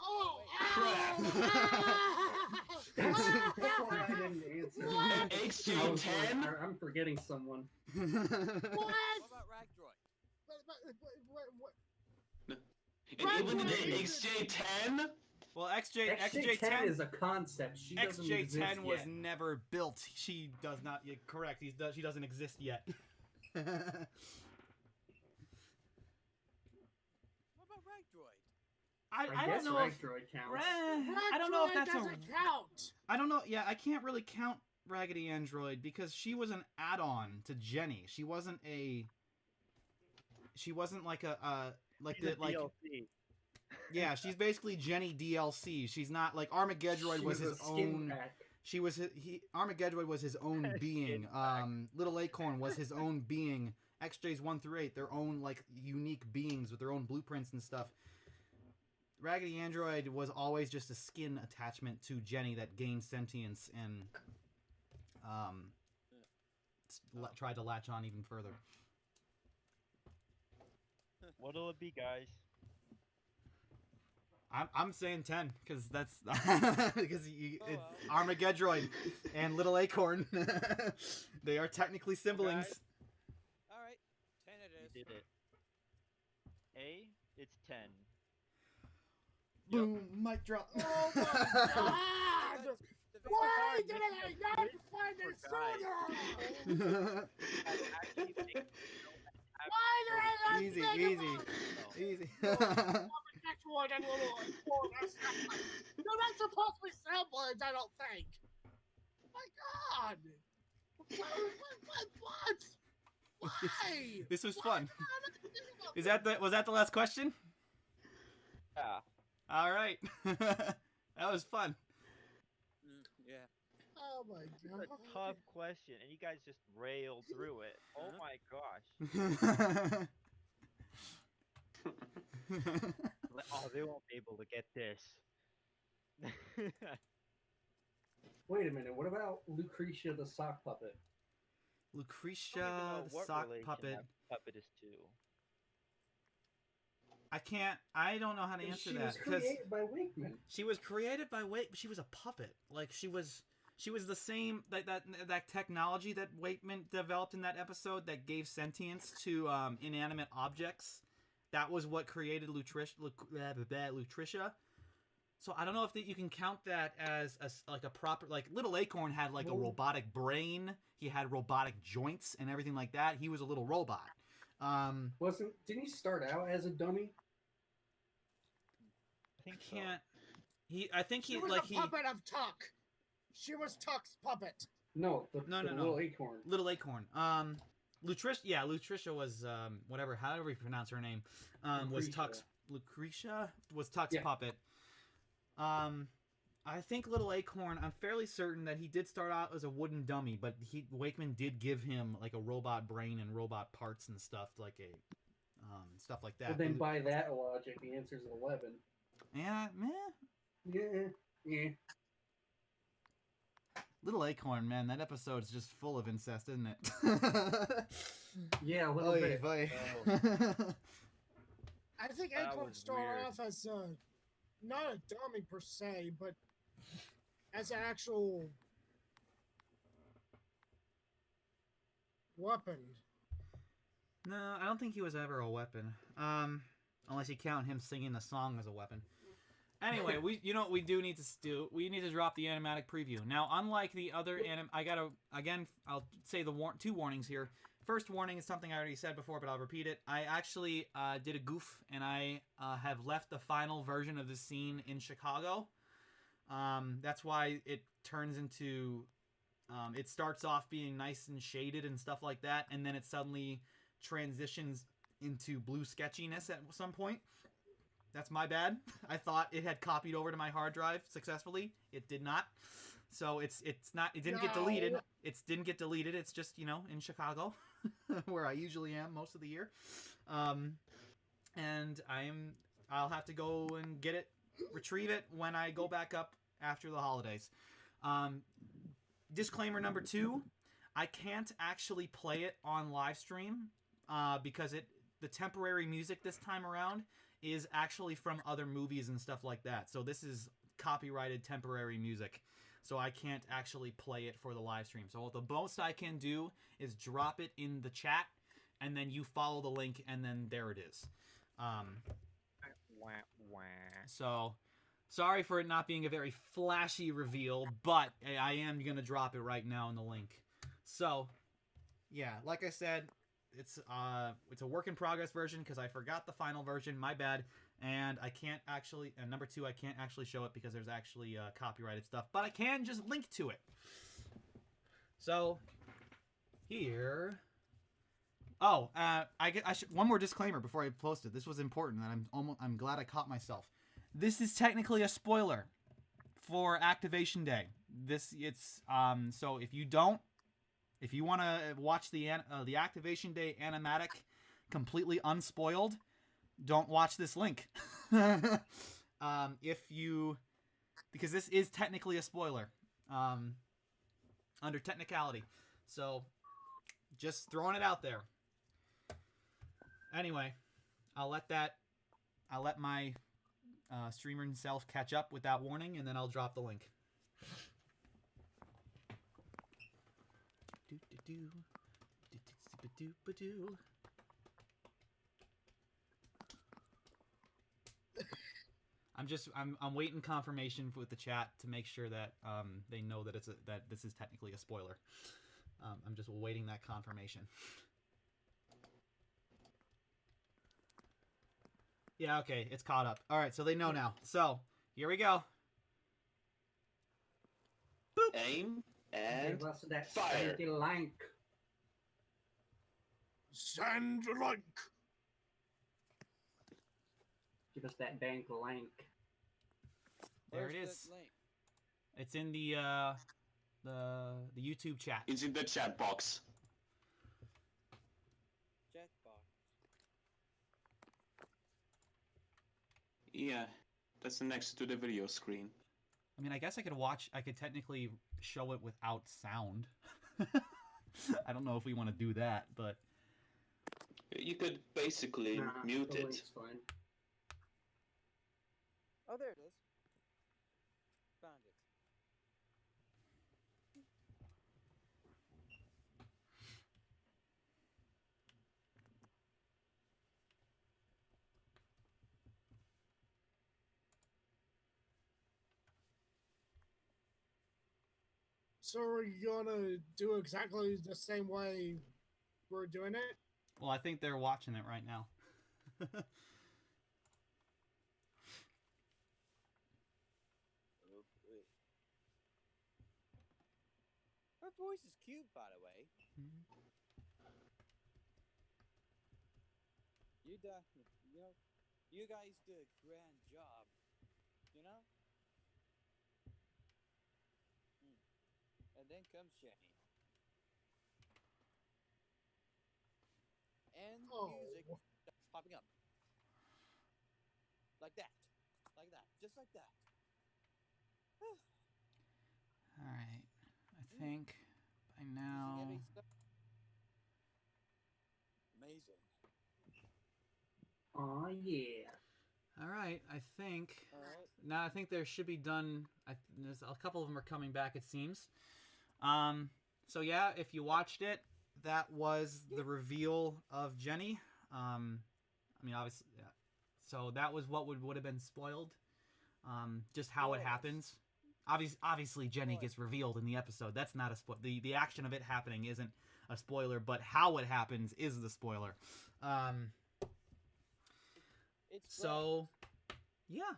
Oh! That's why I didn't answer. What? XJ I was 10? like, I'm forgetting someone. What? What about Ragdroid? What? And even the XJ10? Well, XJ10 XJ10 is a concept. She doesn't exist XJ10 was yet. never built. She does not. You're correct. She doesn't exist yet. What about Ragdroid? I I don't guess know. If, Ragdroid counts. I don't know if that's doesn't count. I don't know. Yeah, I can't really count Raggedy Android because she was an add-on to Jenny. She wasn't like a like She's the a like. DLC. Yeah, she's basically Jenny DLC. She's not like Armageddroid She was a his skin own. pack. She was Armageddroid was his own being. Little Acorn was his own being. XJ's 1 through 8, their own like unique beings with their own blueprints and stuff. Raggedy Android was always just a skin attachment to Jenny that gained sentience and tried to latch on even further. What'll it be, guys? I'm saying 10 because that's because it's well. Armageddroid and Little Acorn. They are technically siblings. Guys, Alright, 10 it you is. did it. A, it's 10. Boom, mic drop. Oh my god! The Why very did first I not find it sooner? Why did I not Easy, think easy. about it? Easy. Armageddroid and Little Acorn, that's not like- They're not supposed to be siblings, I don't think. My god! What? Why? This was Why fun. did I not think about Was that the last question? Yeah. All right. That was fun. Yeah. Oh my It's god. a tough question, and you guys just railed through it. Oh Uh-huh. my gosh. Oh, they won't be able to get this. Wait a minute. What about Lucretia the sock puppet? I don't even Lucretia, know the what sock relation puppet. that puppet is to. I don't know how to answer She that was because created by Wakeman. she was created by Wake, but she was a puppet. Like she was the same that technology that Wakeman developed in that episode that gave sentience to inanimate objects. That was what created Lutricia. So I don't know if you can count that as like a proper like Little Acorn had like a robotic brain. He had robotic joints and everything like that. He was a little robot. Didn't he start out as a dummy? I think so. Can't. I think She he was like a he puppet of Tuck. She was Tuck's puppet. No, the No. little acorn. Little Acorn. Lutricia was whatever, however you pronounce her name, was Lucretia was Tuck's Yeah. puppet. I think Little Acorn, I'm fairly certain that he did start out as a wooden dummy, but Wakeman did give him like a robot brain and robot parts and stuff like stuff like that. Well, then by that logic, the answer is 11. Yeah, man. Yeah. Little Acorn, man, that episode's just full of incest, isn't it? Yeah, a little bit. Boy. I think That Acorn was started weird. off as not a dummy per se, but as an actual weapon. No, I don't think he was ever a weapon. Unless you count him singing the song as a weapon. Anyway, you know what we do need to do? We need to drop the animatic preview. Now, unlike the other I'll say the two warnings here. First warning is something I already said before, but I'll repeat it. I actually did a goof, and I have left the final version of the scene in Chicago. That's why it turns into... it starts off being nice and shaded and stuff like that, and then it suddenly transitions into blue sketchiness at some point. That's my bad. I thought it had copied over to my hard drive successfully. It did not. So it didn't get deleted. It didn't get deleted. It's just, in Chicago where I usually am most of the year. And I'll have to go and retrieve it when I go back up after the holidays. Disclaimer number 2, I can't actually play it on Livestream because the temporary music this time around is actually from other movies and stuff like that. So this is copyrighted temporary music. So I can't actually play it for the live stream. So the most I can do is drop it in the chat, and then you follow the link, and then there it is. So sorry for it not being a very flashy reveal, but I am going to drop it right now in the link. So, yeah, like I said, it's a work in progress version because I forgot the final version. My bad. And I can't actually, and number 2, I can't actually show it because there's actually copyrighted stuff, but I can just link to it. So here. Oh, one more disclaimer before I post it. This was important, and I'm glad I caught myself. This is technically a spoiler for Activation Day. So if you want to watch the Activation Day animatic completely unspoiled, don't watch this link. Because this is technically a spoiler under technicality. So just throwing it out there. Anyway, I'll let my streamer himself catch up with that warning, and then I'll drop the link. I'm waiting confirmation with the chat to make sure that they know that that this is technically a spoiler. I'm just waiting that confirmation. Yeah, okay, it's caught up. All right, so they know now. So here we go. Boop. Aim and Give us that fire. stinky lank. Send link. Give us that dank lank. There Where's it that is. link? It's in the YouTube chat. It's in the chat box. Jackbox. Yeah, that's next to the video screen. I mean, I guess I could technically show it without sound. I don't know if we want to do that, but You could basically Nah, mute the it. link's fine. Oh, there it is. Found it. So are you gonna do exactly the same way we're doing it? well, I think they're watching it right now. Her voice is cute, by the way. You know, you guys do a grand job. You know. And then comes Jenny. And music starts popping up. Like that. Like that. Just like that. All right. I think by now. Amazing. Aw, yeah. All right. I think All right. now. I think there should be done. There's a couple of them are coming back. It seems. So yeah, if you watched it, that was the reveal of Jenny. I mean, obviously, yeah. So that was what would have been spoiled. Just how it happens. Obviously, Jenny gets revealed in the episode. That's not a spoil. The action of it happening isn't a spoiler, but how it happens is the spoiler. So, yeah,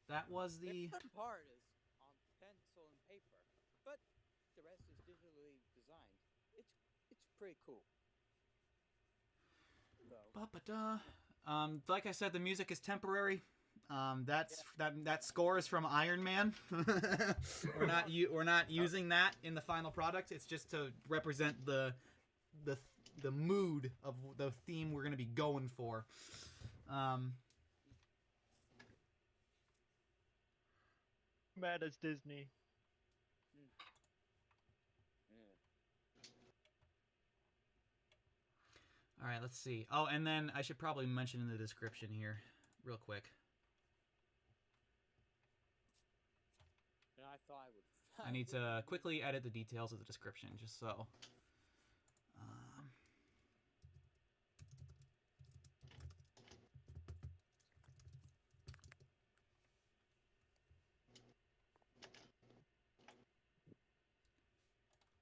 that was the. The part is on pencil and paper, but the rest is digitally designed. It's pretty cool. Like I said, the music is temporary. That score is from Iron Man. we're not using that in the final product. It's just to represent the mood of the theme we're going to be going for. Mad as Disney. All right, let's see. Oh, and then I should probably mention in the description here, real quick. And I thought I would. I need to quickly edit the details of the description, just so.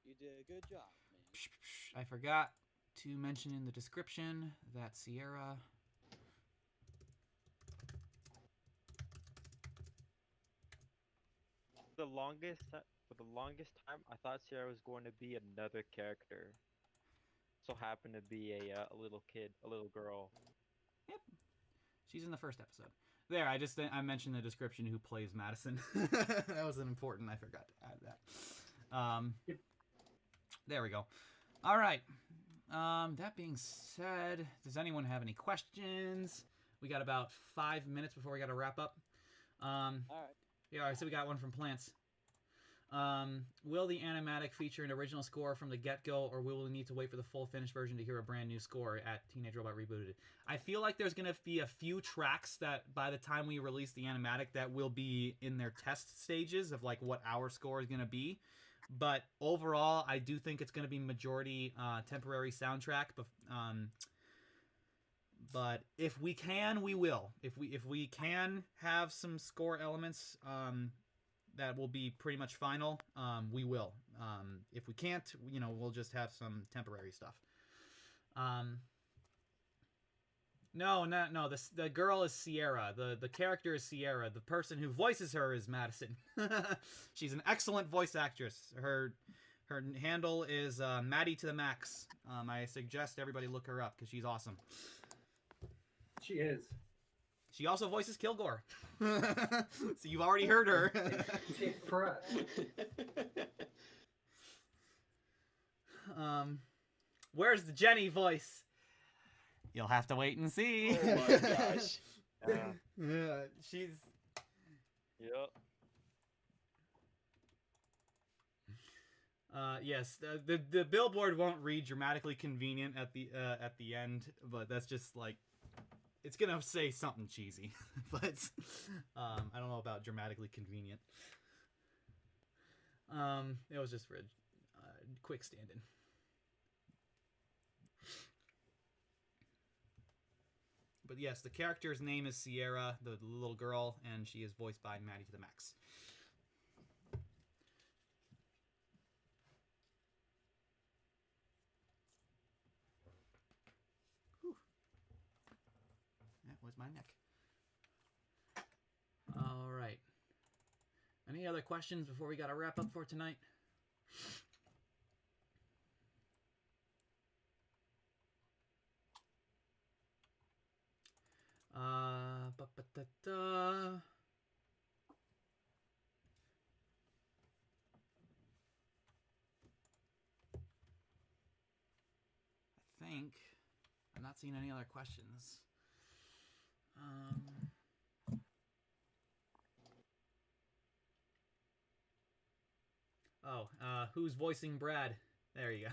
You did a good job, man. I forgot to mention in the description that Sierra. For the longest time, I thought Sierra was going to be another character. So happened to be a little kid, a little girl. Yep, she's in the first episode. There, I mentioned the description who plays Madison. That was important. I forgot to add that. Yep. There we go. All right. That being said, does anyone have any questions? We got about 5 minutes before we got to wrap up. All right. Yeah, so we got one from Plants. Will the Animatic feature an original score from the get-go, or will we need to wait for the full finished version to hear a brand new score at Teenage Robot Rebooted? I feel like there's going to be a few tracks that by the time we release the Animatic that will be in their test stages of like what our score is going to be. But overall, I do think it's going to be majority temporary soundtrack. But if we can, we will. If we can have some score elements that will be pretty much final, we will. If we can't, we'll just have some temporary stuff. No. The girl is Sierra. The character is Sierra. The person who voices her is Madison. She's an excellent voice actress. Her handle is Maddie to the Max. I suggest everybody look her up because she's awesome. She is. She also voices Kilgore. So you've already heard her. Correct. Where's the Jenny voice? You'll have to wait and see. Oh my gosh. Yeah, she's. Yep. Yes, the billboard won't read dramatically convenient at the end, but that's just like it's gonna say something cheesy, but I don't know about dramatically convenient. It was just for a quick stand-in. But yes, the character's name is Sierra, the little girl, and she is voiced by Maddie to the Max. Whew. That was my neck. All right. Any other questions before we got to wrap up for tonight? Ba-ba-da-da. I think I'm not seeing any other questions. Who's voicing Brad? There you go.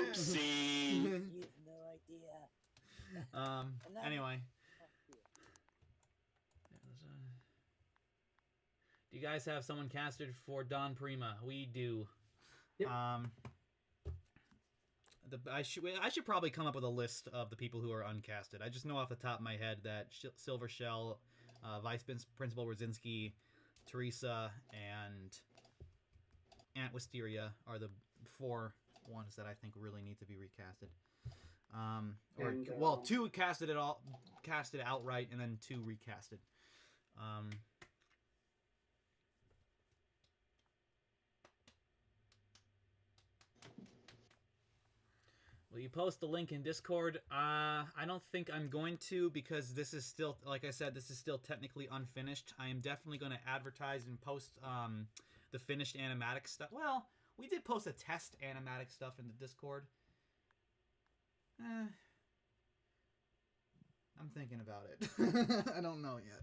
Oopsie. You have no idea. Anyway. Do you guys have someone casted for Don Prima? We do. Yep. I should probably come up with a list of the people who are uncasted. I just know off the top of my head that Silver Shell, Vice Principal Rosinski, Teresa, and Aunt Wisteria are the 4 ones that I think really need to be recasted. Well, 2 casted outright, and then 2 recasted. Will you post the link in Discord? I don't think I'm going to, because this is still, like I said, this is still technically unfinished. I am definitely going to advertise and post the finished animatic stuff. Well, we did post a test animatic stuff in the Discord. I'm thinking about it. I don't know yet.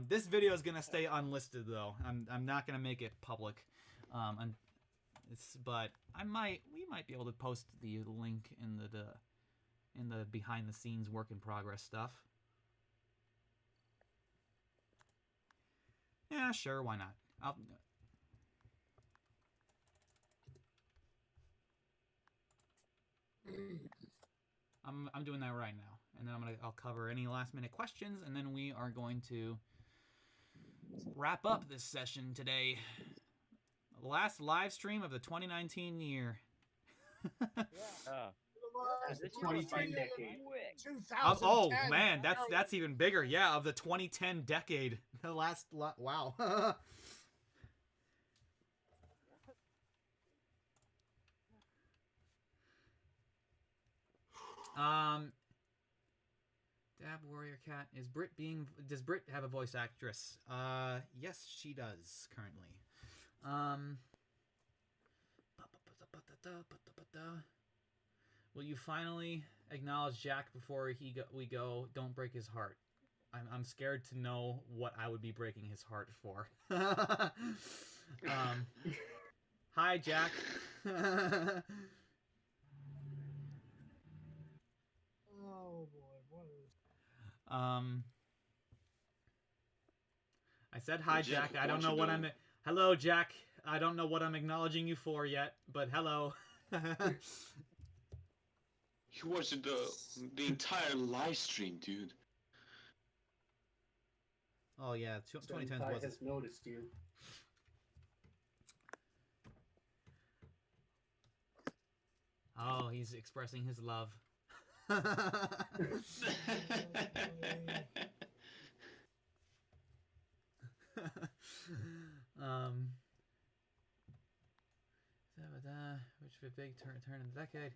This video is going to stay unlisted, though. I'm not going to make it public. But we might be able to post the link in the behind the scenes work in progress stuff. Yeah, sure, why not? I'm doing that right now, and then I'll cover any last minute questions, and then we are going to wrap up this session today. Last live stream of the 2019 year. That's the 2010 decade. 2010. Oh man, that's even bigger. Yeah, of the 2010 decade. The last wow. Dab Warrior Cat, does Brit have a voice actress? Yes, she does currently. Will you finally acknowledge Jack before we go? Don't break his heart. I'm scared to know what I would be breaking his heart for. Hi, Jack. Oh boy, what is? I said hi, Jack, Jack. I don't know what I'm. Hello, Jack. I don't know what I'm acknowledging you for yet, but hello. He watched the entire live stream, dude. Oh yeah, 2010 Senpai was. has noticed you. Oh, he's expressing his love. Which is a big turn in the decade.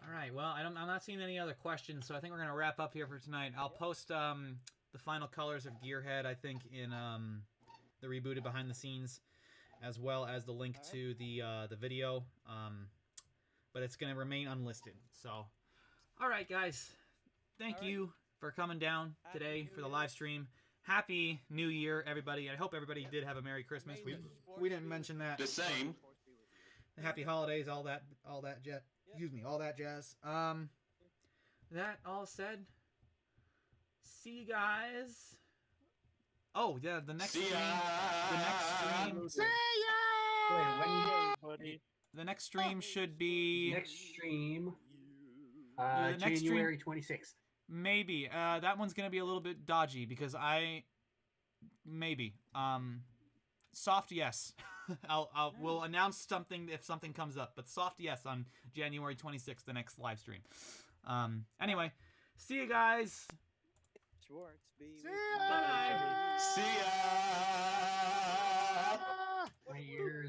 All right. Well, I'm not seeing any other questions, so I think we're gonna wrap up here for tonight. I'll post the final colors of Gearhead, I think, in the rebooted behind the scenes, as well as the link to the video. But it's gonna remain unlisted. So, all right, guys. Thank you for coming down today for the live stream. Happy New Year, everybody. I hope everybody did have a Merry Christmas. We didn't mention that. The same. Happy holidays, all that jazz. That all said, see you guys. Oh yeah, the next See stream. ya! The next stream. See ya! Wait, Buddy. The next stream should be next stream, The next stream- January 26th. maybe. That one's gonna be a little bit dodgy because maybe. Soft yes. We'll announce something if something comes up, but soft yes on January 26th, the next live stream. Anyway, see you guys. Schwartz, be See with ya! you. See ya! My ears.